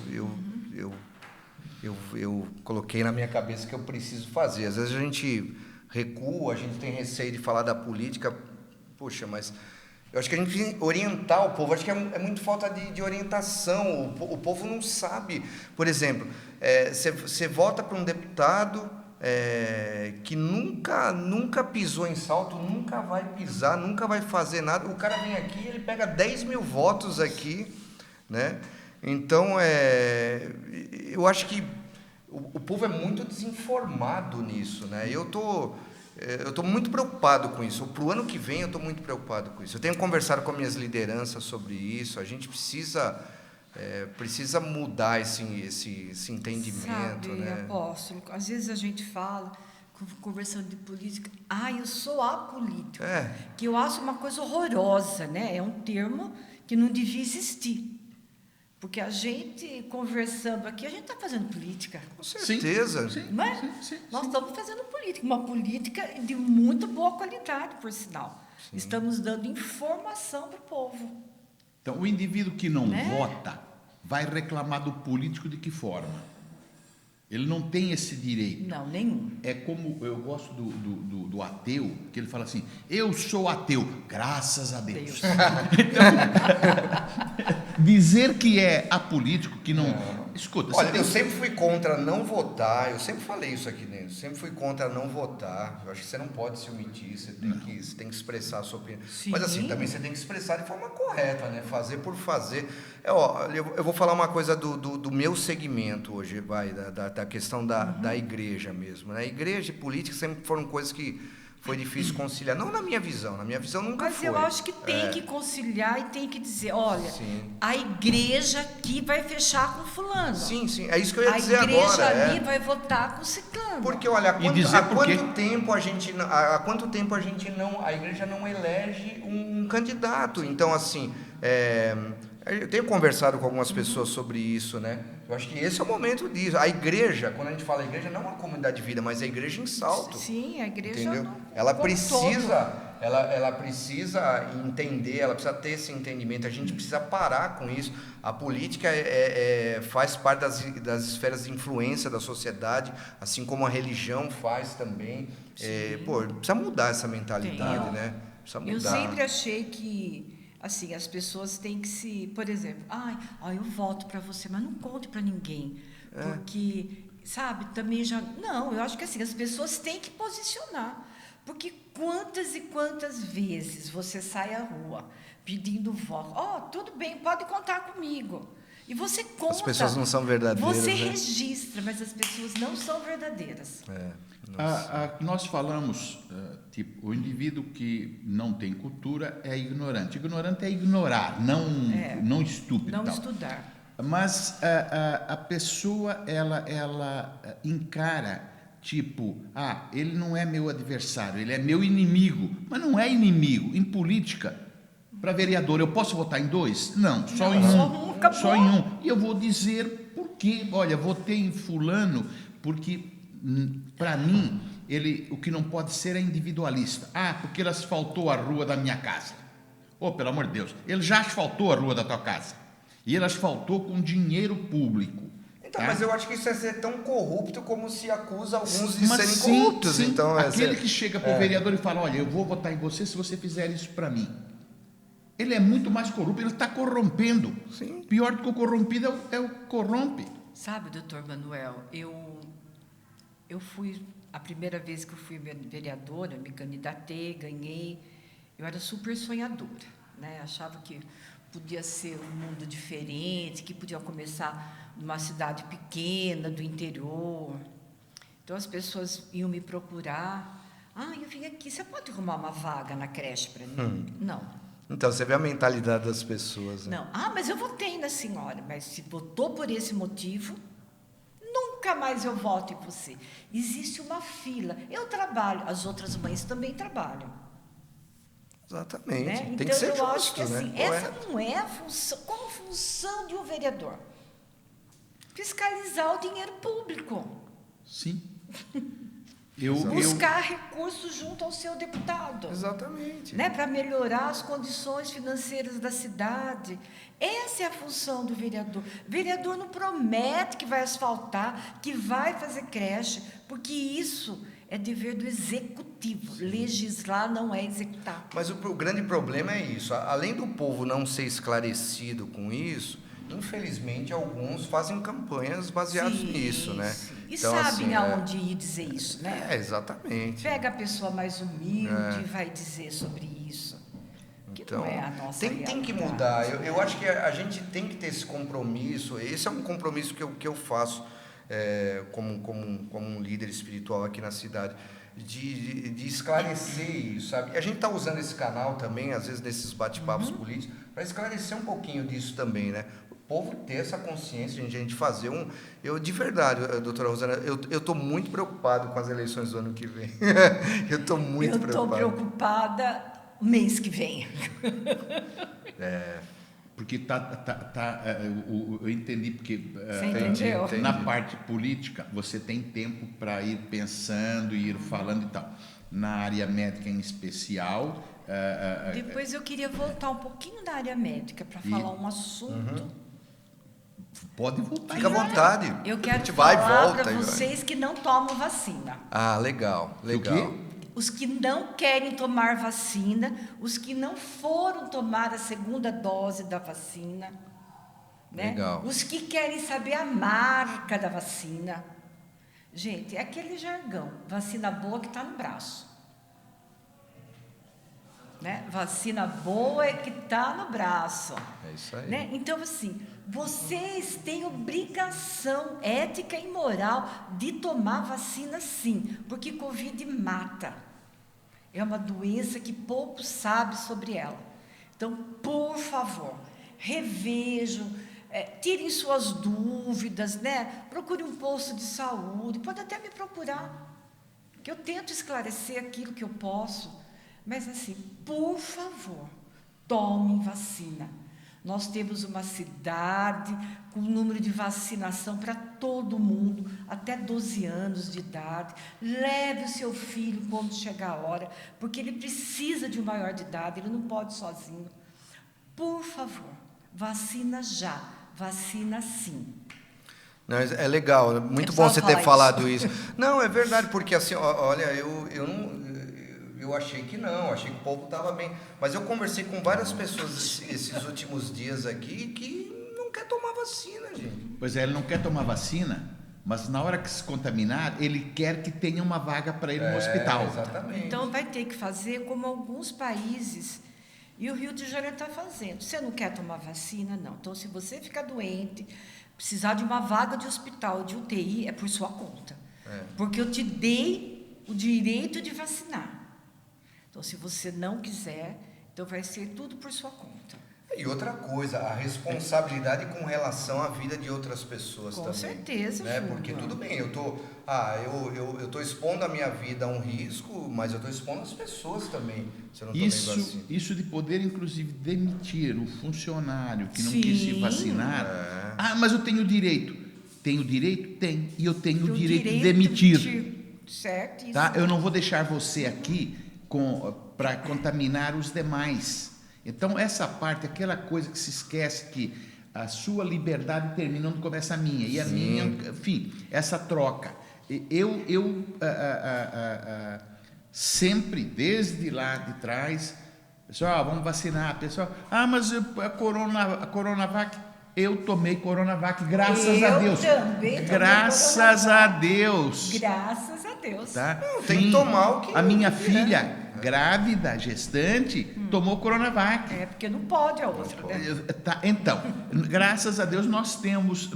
coloquei na minha cabeça que eu preciso fazer. Às vezes a gente recua, a gente tem receio de falar da política. Poxa, mas eu acho que a gente tem que orientar o povo. Acho que é muito falta de orientação. O povo não sabe. Por exemplo, você vota para um deputado que nunca pisou em Salto, nunca vai pisar, nunca vai fazer nada. O cara vem aqui, ele pega 10 mil votos aqui, né? Então, eu acho que o povo é muito desinformado nisso, né? Eu tô muito preocupado com isso. Para o ano que vem, eu estou muito preocupado com isso. Eu tenho conversado com as minhas lideranças sobre isso. A gente precisa mudar esse entendimento. Sabe, né? Apóstolo, às vezes a gente fala, conversando de política, eu sou apolítico, que eu acho uma coisa horrorosa, né? É um termo que não devia existir. Porque a gente, conversando aqui, a gente está fazendo política. Com certeza. Sim, não é? Nós estamos fazendo política, uma política de muito boa qualidade, por sinal. Sim. Estamos dando informação para o povo. Então, o indivíduo que não vota vai reclamar do político de que forma? Ele não tem esse direito. Não, nenhum. É como, eu gosto do ateu, que ele fala assim, eu sou ateu, graças a Deus. Então, dizer que é apolítico, que não... Escuta, olha, eu sempre fui contra não votar, eu sempre falei isso aqui dentro, sempre fui contra não votar. Eu acho que você não pode se omitir, você tem que expressar a sua opinião. Sim. Mas assim, também você tem que expressar de forma correta, né? Fazer por fazer. Eu vou falar uma coisa do meu segmento hoje, da questão da igreja mesmo. Né? Igreja e política sempre foram coisas que foi difícil conciliar. Não na minha visão nunca mas foi. Mas eu acho que tem que conciliar e tem que dizer, olha, a igreja aqui vai fechar com fulano. Sim, é isso que eu ia dizer agora. A igreja ali vai votar com ciclano. Porque, olha, há quanto tempo a igreja não elege um candidato? Então, assim, eu tenho conversado com algumas pessoas sobre isso, né? Eu acho que esse é o momento disso. A igreja, quando a gente fala igreja, não é uma comunidade de vida, mas é a igreja em Salto. Sim, a igreja. Entendeu? Ela precisa entender, ela precisa ter esse entendimento. A gente precisa parar com isso. A política faz parte das esferas de influência da sociedade, assim como a religião faz também. Precisa mudar essa mentalidade, né? Precisa mudar. Eu sempre achei que assim, as pessoas têm que se... Por exemplo, eu voto para você, mas não conte para ninguém. Porque, sabe, também já... Não, eu acho que assim, as pessoas têm que posicionar. Porque quantas e quantas vezes você sai à rua pedindo voto? Tudo bem, pode contar comigo. E você conta. As pessoas não são verdadeiras. Você registra, mas as pessoas não são verdadeiras. Nós falamos, o indivíduo que não tem cultura é ignorante. Ignorante é ignorar, não estúpido. Não estudar. Mas a pessoa, ela encara, ele não é meu adversário, ele é meu inimigo. Mas não é inimigo. Em política, para vereador, eu posso votar em 2? Não, só em um. Só em um. E eu vou dizer por quê. Olha, votei em fulano porque... Para mim, o que não pode ser é individualista. Porque ele asfaltou a rua da minha casa. Pelo amor de Deus, ele já asfaltou a rua da tua casa. E ele asfaltou com dinheiro público. Então, mas eu acho que isso é ser tão corrupto como se acusa alguns de serem corruptos. Sim. Então, aquele que chega para o vereador e fala, olha, eu vou votar em você se você fizer isso para mim. ele é muito mais corrupto, ele está corrompendo. Sim. Pior do que o corrompido é o corrompe. Sabe, doutor Manuel, eu fui, a primeira vez que eu fui vereadora, me candidatei, ganhei, eu era super sonhadora, né? Achava que podia ser um mundo diferente, que podia começar numa cidade pequena, do interior. Então, as pessoas iam me procurar. Eu vim aqui, você pode arrumar uma vaga na creche para mim? Não. Então, você vê a mentalidade das pessoas. Né? Não. Mas eu votei na senhora. Mas se votou por esse motivo, nunca mais eu voto em você. Existe uma fila. Eu trabalho, as outras mães também trabalham. Exatamente. Né? Tem então, que ser eu justo, acho que assim, né? essa não é a função. Qual a função de um vereador? Fiscalizar o dinheiro público. Sim. Buscar recursos junto ao seu deputado. Exatamente. Né, para melhorar as condições financeiras da cidade. Essa é a função do vereador. O vereador não promete que vai asfaltar, que vai fazer creche, porque isso é dever do executivo. Legislar não é executar. Mas o grande problema é isso. Além do povo não ser esclarecido com isso, infelizmente alguns fazem campanhas baseadas nisso, né? Sim. E então, sabem assim, aonde ir dizer isso, né? Exatamente. Pega a pessoa mais humilde e vai dizer sobre isso. Que Então, não é a nossa tem que realidade. mudar. Eu acho que a gente tem que ter esse compromisso. Esse é um compromisso que eu faço como um líder espiritual aqui na cidade, de esclarecer isso, sabe? E a gente está usando esse canal também, às vezes, nesses bate-papos políticos, para esclarecer um pouquinho disso também, né? O povo ter essa consciência, a gente fazer de verdade, doutora Rosana, eu estou muito preocupado com as eleições do ano que vem. Eu estou muito preocupado. Eu estou preocupada mês que vem. Porque eu entendi, porque Você entendeu? na parte política você tem tempo para ir pensando, ir falando e tal. Na área médica em especial... Depois eu queria voltar um pouquinho da área médica para falar um assunto. Pode voltar. Fica à vontade. Eu A quero gente vai e falar volta. para vocês que não tomam vacina. Legal. O quê? Os que não querem tomar vacina, os que não foram tomar a segunda dose da vacina, né? Legal. Os que querem saber a marca da vacina. Gente, é aquele jargão, vacina boa que está no braço. Né? Vacina boa é que está no braço. É isso aí. Né? Então, assim, vocês têm obrigação ética e moral de tomar vacina, sim, porque Covid mata. É uma doença que pouco sabe sobre ela. Então, por favor, revejam, tirem suas dúvidas, né? Procure um posto de saúde, pode até me procurar, que eu tento esclarecer aquilo que eu posso. Mas, assim, por favor, tomem vacina. Nós temos uma cidade com número de vacinação para todo mundo, até 12 anos de idade. Leve o seu filho quando chegar a hora, porque ele precisa de um maior de idade, ele não pode sozinho. Por favor, vacina já, vacina sim. Não, é legal, muito bom você ter falado isso. Não, é verdade, porque assim, olha, eu achei que não, achei que o povo estava bem. Mas eu conversei com várias pessoas esses últimos dias aqui que não quer tomar vacina, gente. Pois é, ele não quer tomar vacina, mas na hora que se contaminar, ele quer que tenha uma vaga para ele no hospital. Exatamente. Então vai ter que fazer como alguns países, e o Rio de Janeiro está fazendo. Você não quer tomar vacina? Não. Então, se você ficar doente, precisar de uma vaga de hospital, de UTI, é por sua conta. Porque eu te dei o direito de vacinar. Então, se você não quiser, então vai ser tudo por sua conta. E outra coisa, a responsabilidade com relação à vida de outras pessoas com também. Com certeza, né? Júlio. Porque tudo bem, eu tô expondo a minha vida a um risco, mas eu estou expondo as pessoas também, se eu não tomei vacina. Isso de poder, inclusive, demitir o funcionário que não Sim. quis se vacinar. Mas eu tenho direito. Tenho direito? Tem. E eu tenho o direito de demitir. Certo. Isso. Tá? Eu não vou deixar você aqui para contaminar os demais. Então, essa parte, aquela coisa que se esquece que a sua liberdade termina onde começa a minha, e a minha, enfim, essa troca. Eu sempre, desde lá de trás, Pessoal, vamos vacinar. Pessoal, mas a Coronavac, eu tomei Coronavac, graças a Deus. Eu também tomei Graças a Deus. Graças a Deus. Tá? Tem que tomar o que... A minha filha, grávida, gestante, tomou Coronavac. É, porque não pode a outra, né? Tá, então, graças a Deus nós temos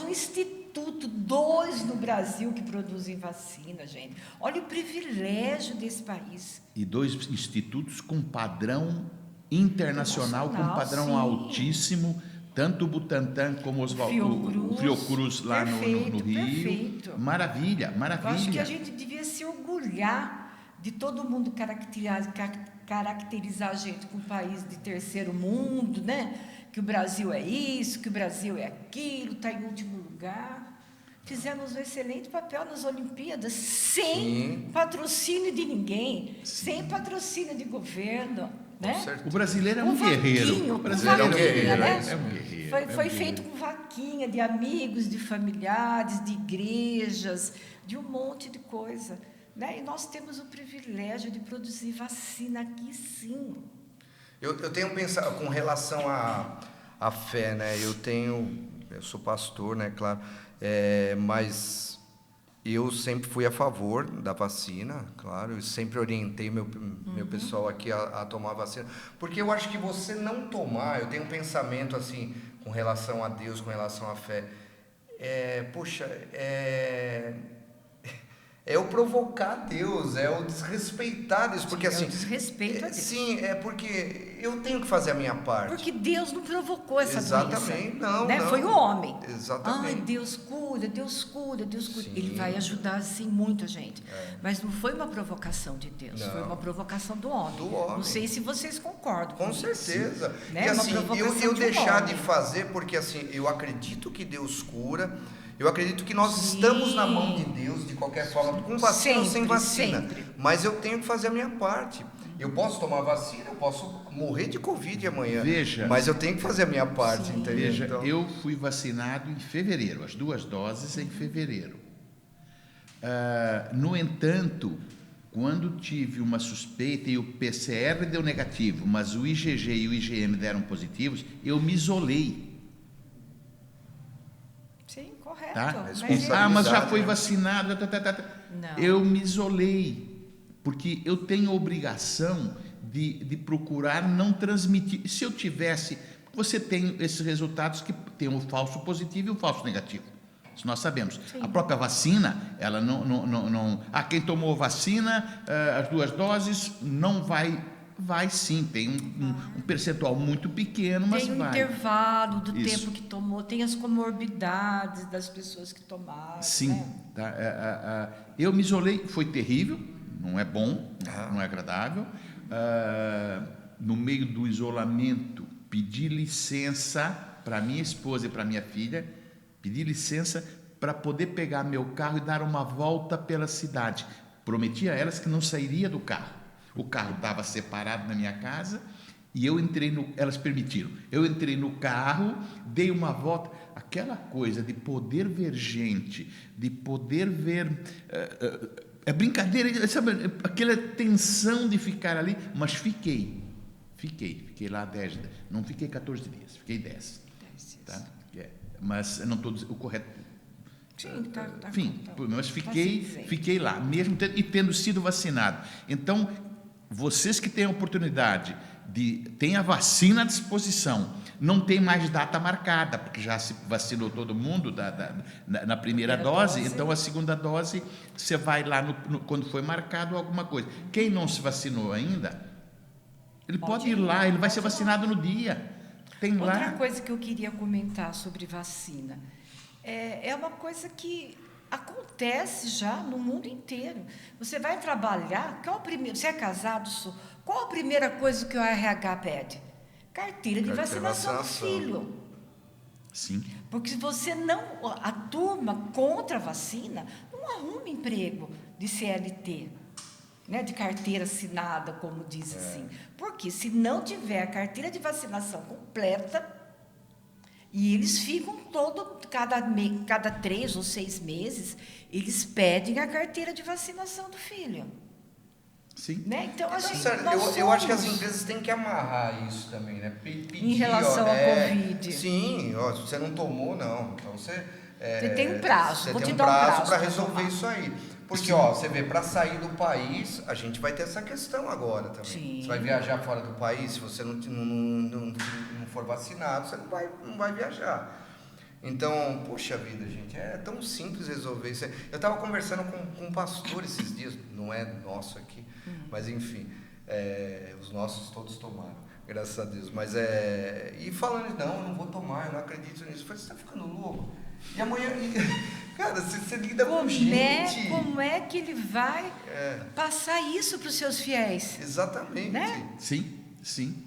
um instituto, 2 no Brasil que produzem vacina, gente. Olha o privilégio desse país. E 2 institutos com padrão internacional, com padrão sim. altíssimo, tanto o Butantan como o Fiocruz lá no Rio. Perfeito. Maravilha, maravilha. Eu acho que a gente devia se orgulhar de todo mundo caracterizar a gente como um país de terceiro mundo, né? Que o Brasil é isso, que o Brasil é aquilo, está em último lugar. Fizemos um excelente papel nas Olimpíadas, sem patrocínio de ninguém, sem patrocínio de governo. Né? O brasileiro é um guerreiro. O brasileiro é um guerreiro. Né? É um guerreiro. Foi feito com vaquinha de amigos, de familiares, de igrejas, de um monte de coisa. Né? E nós temos o privilégio de produzir vacina aqui, sim. Eu tenho pensado com relação à fé, né? Eu sou pastor, né? Claro, mas eu sempre fui a favor da vacina, claro. Eu sempre orientei meu pessoal aqui a tomar a vacina, porque eu acho que você não tomar, eu tenho um pensamento assim com relação a Deus, com relação à fé. É o provocar Deus, é o desrespeitar Deus, porque assim... É o desrespeito a Deus. Sim, é porque eu tenho que fazer a minha parte. Porque Deus não provocou essa doença. Exatamente, não. Foi o homem. Exatamente. Ai, Deus cura. Sim. Ele vai ajudar, sim, muito a gente. Mas não foi uma provocação de Deus, foi uma provocação do homem. Não sei se vocês concordam. Com certeza. Né? E assim, eu deixar de homem. fazer, porque assim, eu acredito que Deus cura. Eu acredito que nós estamos na mão de Deus, de qualquer forma, com vacina ou sem vacina. Sempre. Mas eu tenho que fazer a minha parte. Eu posso tomar vacina, eu posso morrer de Covid amanhã. Veja, mas eu tenho que fazer a minha parte, entendeu? Veja, então... eu fui vacinado em fevereiro, as 2 doses em fevereiro. No entanto, quando tive uma suspeita e o PCR deu negativo, mas o IgG e o IgM deram positivos, eu me isolei. Sim, correto. Tá? Mas já foi vacinado. Não. Eu me isolei, porque eu tenho a obrigação de procurar não transmitir. Se eu tivesse... Você tem esses resultados que tem o falso positivo e o falso negativo. Isso nós sabemos. Sim. A própria vacina, ela não... quem tomou vacina, as 2 doses, não vai... Vai sim, tem um percentual muito pequeno, mas vai. Tem um intervalo do tempo que tomou, tem as comorbidades das pessoas que tomaram. Sim. Né? Tá? Eu me isolei, foi terrível, não é bom, não é agradável. No meio do isolamento, pedi licença para minha esposa e para minha filha, pedi licença para poder pegar meu carro e dar uma volta pela cidade. Prometi a elas que não sairia do carro. O carro estava separado na minha casa e elas permitiram. Eu entrei no carro, dei uma volta. Aquela coisa de poder ver gente, de poder ver... é brincadeira, sabe? Aquela tensão de ficar ali, mas fiquei lá 10 dias. Não fiquei 14 dias, fiquei 10. Tá? Mas não estou dizendo o correto. Sim, enfim, mas fiquei lá, mesmo tendo sido vacinado. Então, vocês que têm a oportunidade tem a vacina à disposição, não tem mais data marcada, porque já se vacinou todo mundo na primeira dose, então a segunda dose você vai lá quando foi marcado alguma coisa. Quem não se vacinou ainda, ele pode ir lá, ele vai ser vacinado no dia. Outra coisa que eu queria comentar sobre vacina, é uma coisa que acontece já no mundo inteiro. Você vai trabalhar, você é casado, qual a primeira coisa que o RH pede? Carteira de vacinação do filho. Sim. Porque se você não, a turma contra a vacina, não arruma emprego de CLT, né, de carteira assinada, como diz assim. Porque se não tiver a carteira de vacinação completa, e eles ficam cada 3 ou 6 meses, eles pedem a carteira de vacinação do filho. Sim. Né? Então, Tá certo. Eu acho que as empresas têm que amarrar isso também, né? Pedir, em relação ao Covid. Sim, ó, se você não tomou, não. Então você tem um prazo. Você Vou tem te um dar um prazo prazo para pra resolver tomar. isso aí. Porque, Sim. ó, você vê, para sair do país, a gente vai ter essa questão agora também. Sim. Você vai viajar fora do país, se você não for vacinado, você não vai viajar. Então, poxa vida, gente, é tão simples resolver isso. Eu estava conversando com um pastor esses dias, não é nosso aqui, mas enfim, os nossos todos tomaram, graças a Deus. Mas e falando, não, eu não vou tomar, eu não acredito nisso. Eu falei, você está ficando louco? E amanhã, cara, você lida com gente. Como é que ele vai passar isso para os seus fiéis? Exatamente. Né? Sim.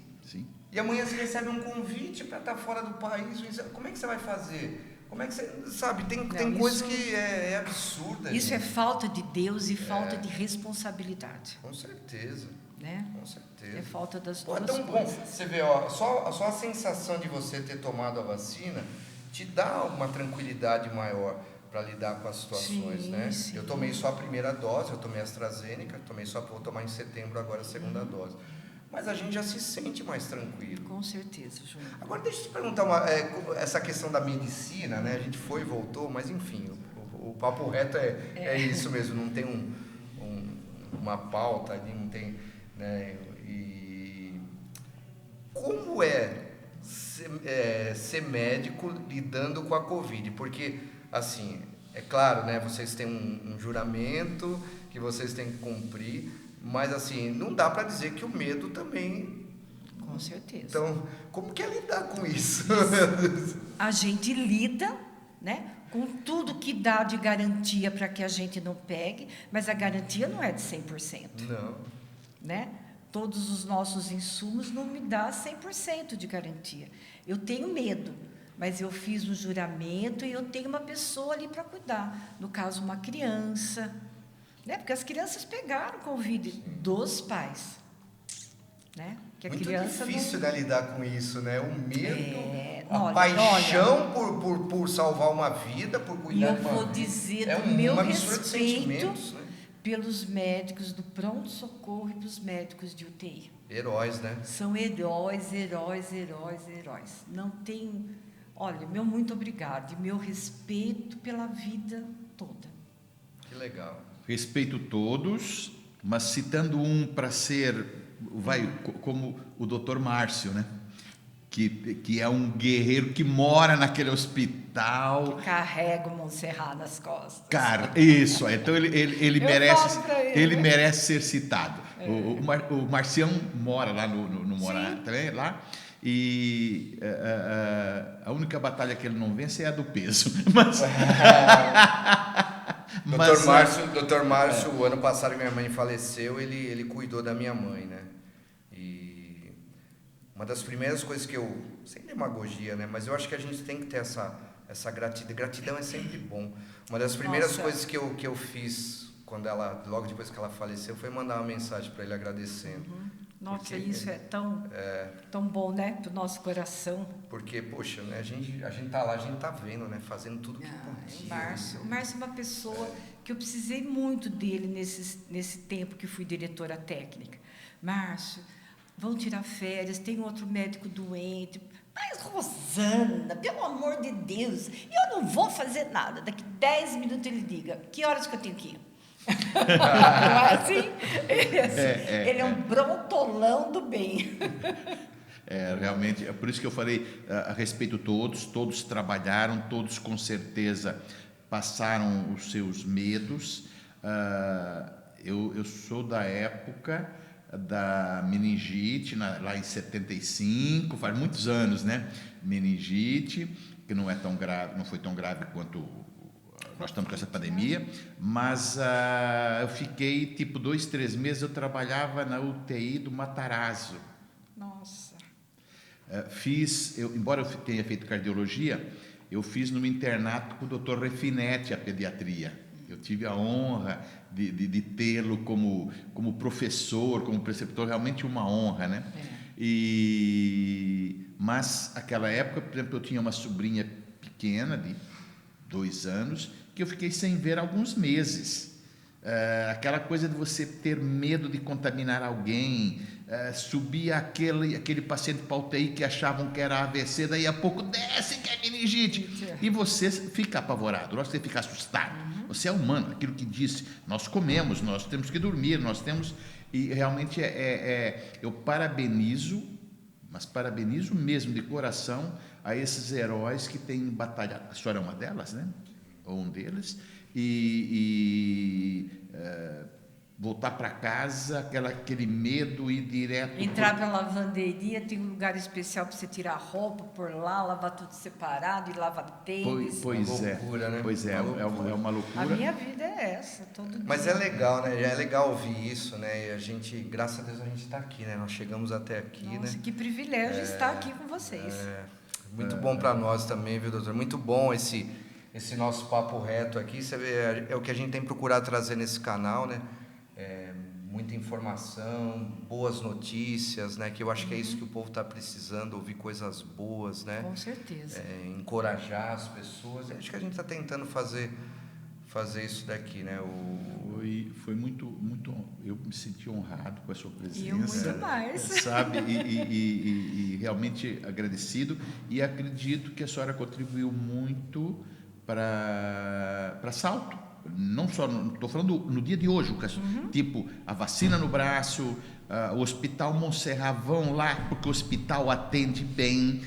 E amanhã você recebe um convite para estar fora do país. Como é que você vai fazer? Como é que você. Sabe, tem coisas que é absurda. Isso gente. é falta de Deus e falta de responsabilidade. Com certeza. Né? Com certeza. É falta das Pô, é duas tão coisas. bom. Você vê, ó, só a sensação de você ter tomado a vacina te dá uma tranquilidade maior para lidar com as situações, Sim, né? sim. Eu tomei só a primeira dose, eu tomei a AstraZeneca, vou tomar em setembro agora a segunda dose. Mas a gente já se sente mais tranquilo. Com certeza, João. Agora deixa eu te perguntar essa questão da medicina, né? A gente foi e voltou, mas enfim, o papo reto é isso mesmo, não tem uma pauta ali, não tem, né? E como ser médico lidando com a Covid? Porque, assim, é claro, né? Vocês têm um juramento que vocês têm que cumprir, mas, assim, não dá para dizer que o medo também... Com certeza. Então, como que é lidar com isso? A gente lida, né, com tudo que dá de garantia para que a gente não pegue, mas a garantia não é de 100%. Não. Né? Todos os nossos insumos não me dá 100% de garantia. Eu tenho medo, mas eu fiz um juramento e eu tenho uma pessoa ali para cuidar. No caso, uma criança, né? Porque as crianças pegaram Covid dos pais, né? Que a Muito criança difícil, né, lidar com isso, né? O medo, a olha, paixão por salvar uma vida, por E cuidar eu de uma vou vida. dizer É do meu uma mistura de respeito sentimentos, né? pelos médicos do pronto-socorro e pelos médicos de UTI. Heróis, né? São heróis. Não tem... Olha, meu muito obrigado e meu respeito pela vida toda. Que legal. Respeito todos, mas citando um para ser, como o Dr. Márcio, né? Que é um guerreiro que mora naquele hospital. Que carrega o Montserrat nas costas. Cara, isso. Então ele merece, falo pra ele, né? merece ser citado. O Marcião mora lá no Morá também, lá. E a única batalha que ele não vence é a do peso. Mas, Dr. Márcio, o ano passado minha mãe faleceu, ele cuidou da minha mãe, né? E uma das primeiras coisas que eu, sem demagogia, né? Mas eu acho que a gente tem que ter essa gratidão. Gratidão é sempre bom. Uma das primeiras coisas que eu fiz logo depois que ela faleceu, foi mandar uma mensagem para ele agradecendo. Nossa, Porque isso é tão bom, né? Para o nosso coração. Porque, poxa, né? A gente tá lá, a gente tá vendo, né? Fazendo tudo que podia. O Márcio é uma pessoa que eu precisei muito dele nesse tempo que fui diretora técnica. Márcio, vão tirar férias, tem outro médico doente. Mas, Rosana, pelo amor de Deus, eu não vou fazer nada. Daqui 10 minutos ele liga, que horas que eu tenho que ir? Não é assim? Ele é um brontolão do bem. Realmente, é por isso que eu falei a respeito todos trabalharam, todos com certeza passaram os seus medos. Eu sou da época da meningite, lá em 75, faz muitos anos, né? Meningite, que não é tão grave, não foi tão grave quanto nós estamos com essa pandemia, mas eu fiquei, 2, 3 meses, eu trabalhava na UTI do Matarazzo. Nossa. Embora eu tenha feito cardiologia, eu fiz no internato com o Dr. Refinetti, a pediatria. Eu tive a honra de tê-lo como professor, como preceptor, realmente uma honra, né? Mas, naquela época, por exemplo, eu tinha uma sobrinha pequena, de 2 anos, que eu fiquei sem ver alguns meses. Aquela coisa de você ter medo de contaminar alguém, subir aquele paciente para UTI que achavam que era AVC, daí a pouco desce que é meningite, e você fica apavorado, você fica assustado. Você é humano, aquilo que disse, nós comemos, nós temos que dormir, e realmente eu parabenizo, mas parabenizo mesmo de coração a esses heróis que têm batalhado. A senhora é uma delas, né? Ou um deles, voltar para casa, aquele medo, ir direto... Entrar para a lavanderia, tem um lugar especial para você tirar a roupa, pôr lá, lavar tudo separado e lavar tênis. Pois é, loucura, né? Pois é, é uma loucura. A minha vida é essa, todo dia. Mas é legal, né? É legal ouvir isso, né? E a gente, graças a Deus, a gente está aqui, né? Nós chegamos até aqui, Nossa, né? que privilégio estar aqui com vocês. Muito bom para nós também, viu, doutor? Muito bom esse nosso papo reto aqui. Você vê, é o que a gente tem procurado trazer nesse canal, né? Muita informação, boas notícias, né? Que eu acho que é isso que o povo está precisando, ouvir coisas boas, né? Com certeza. Encorajar as pessoas. Acho que a gente está tentando fazer isso daqui, né? Foi muito, muito. Eu me senti honrado com a sua presença. E eu muito mais. Sabe? E realmente agradecido. E acredito que a senhora contribuiu muito para Salto. Não só, estou falando no dia de hoje, tipo a vacina no braço, o Hospital Montserrat, vão lá porque o hospital atende bem.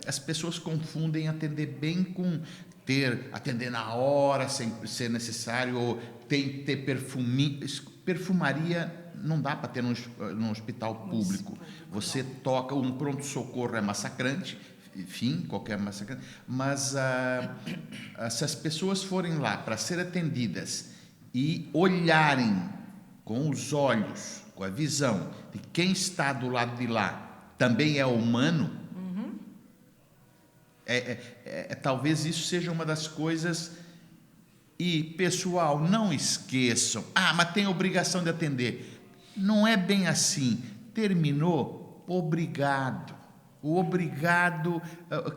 As pessoas confundem atender bem com atender na hora, sem ser necessário, ou ter perfumaria. Não dá para ter num hospital público. Você toca, um pronto-socorro é massacrante, enfim, qualquer massacre, mas se as pessoas forem lá para ser atendidas e olharem com os olhos, com a visão de quem está do lado de lá também é humano, talvez isso seja uma das coisas. E, pessoal, não esqueçam, mas tem a obrigação de atender. Não é bem assim. Terminou, obrigado. O obrigado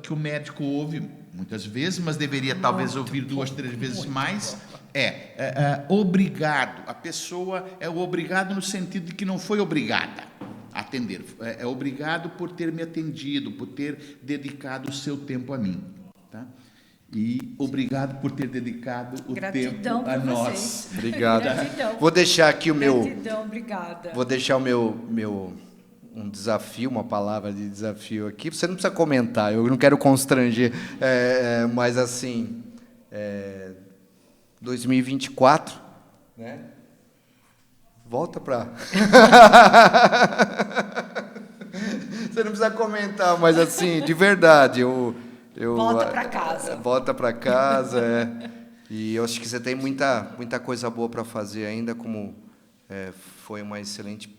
que o médico ouve muitas vezes, mas deveria talvez ouvir 2, 3 vezes mais, obrigado. A pessoa é o obrigado no sentido de que não foi obrigada a atender. É obrigado por ter me atendido, por ter dedicado o seu tempo a mim. Tá? E obrigado por ter dedicado o Gratidão tempo a nós. Vocês. Obrigado. Gratidão. Vou deixar aqui Gratidão, obrigada. Vou deixar o meu um desafio, uma palavra de desafio aqui. Você não precisa comentar, eu não quero constranger, mas assim, 2024, né? Volta para... Você não precisa comentar, mas assim, de verdade, volta para casa. Volta para casa, E eu acho que você tem muita coisa boa para fazer ainda, como foi uma excelente,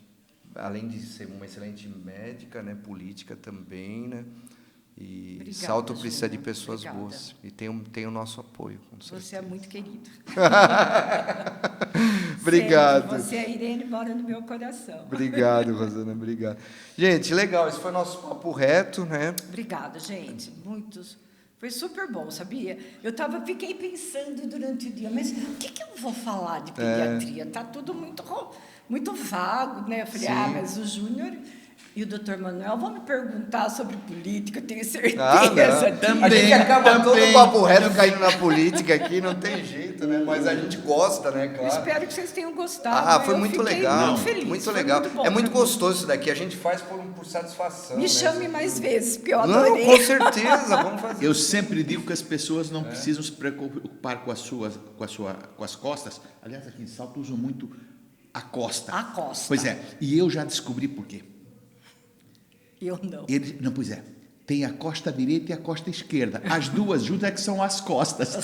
além de ser uma excelente médica, né, política também, né? E Obrigada, Salto precisa de Júnior. pessoas Obrigada. boas. E tem o nosso apoio, com certeza. Você é muito querido. Obrigado. Sempre. Você e a Irene moram no meu coração. Obrigado, Rosana, obrigado. Gente, legal, esse foi nosso papo reto, né? Obrigada, gente. Foi super bom, sabia? Fiquei pensando durante o dia, mas o que eu vou falar de pediatria? Tá tudo muito vago, né? Eu falei, Sim. mas o Júnior e o doutor Manuel vão me perguntar sobre política, eu tenho certeza. Não. A gente acaba todo o papo reto caindo na política aqui, não tem jeito, né? Mas a gente gosta, né? Claro. Eu espero que vocês tenham gostado. Foi Eu muito fiquei legal. Muito feliz. Muito Foi legal. muito bom É muito pra mim. gostoso isso daqui. A gente faz por satisfação. Me né? chame mais vezes, porque eu Não, adorei. com certeza, vamos fazer. Eu sempre digo que as pessoas não precisam se preocupar com as costas. Aliás, aqui em Salto usam muito a costa. A costa. Pois é. E eu já descobri por quê. Eu não. Pois é. Tem a costa direita e a costa esquerda. As duas juntas é que são as costas.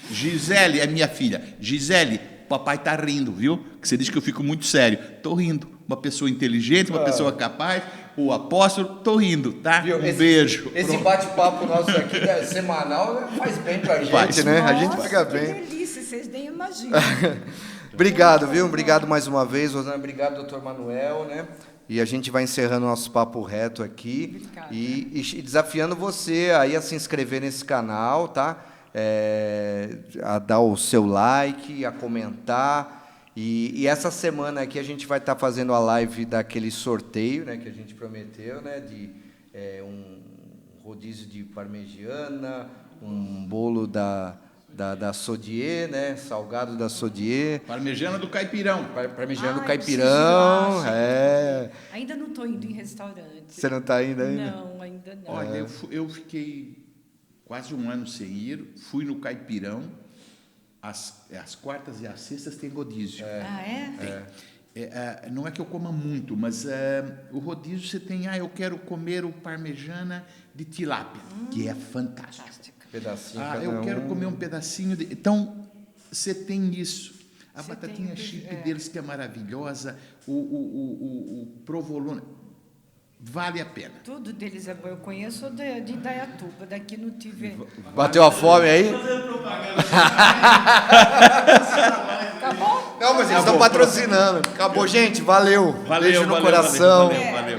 Gisele é minha filha. Gisele, papai tá rindo, viu? Que você diz que eu fico muito sério. Tô rindo. Uma pessoa inteligente, uma pessoa capaz. O apóstolo, tô rindo, tá? Viu? Beijo. Esse bate-papo nosso aqui semanal faz bem pra gente, Faz. né? Nossa, A gente paga que bem. delícia, vocês nem imaginam. Obrigado, viu? Obrigado mais uma vez, Rosana. Obrigado, doutor Manuel, né? E a gente vai encerrando nosso papo reto aqui. Obrigada. E desafiando você aí a se inscrever nesse canal, tá? a dar o seu like, a comentar. E essa semana aqui a gente vai estar fazendo a live daquele sorteio, né, que a gente prometeu, né, de um rodízio de parmegiana, um bolo da Sodier, né, salgado da Sodier. Parmegiana do Caipirão. Parmegiana do Ai, Caipirão. Ainda não estou indo em restaurante. Você não está indo ainda? Não, ainda não. Olha, eu fiquei quase um ano sem ir, fui no Caipirão, as quartas e as sextas tem rodízio. Ah, é? Não é que eu coma muito, mas o rodízio você tem, eu quero comer o parmegiana de tilápia, que é fantástico. Pedacinho, Eu quero comer um pedacinho de... Então, você tem isso. A batatinha chip deles, que é maravilhosa, o provolone, vale a pena. Tudo deles é bom. Eu conheço de Indaiatuba, daqui não tive... Bateu a fome aí? Tá bom? Não, mas eles estão patrocinando. Acabou, gente. Valeu. Beijo no coração. Valeu.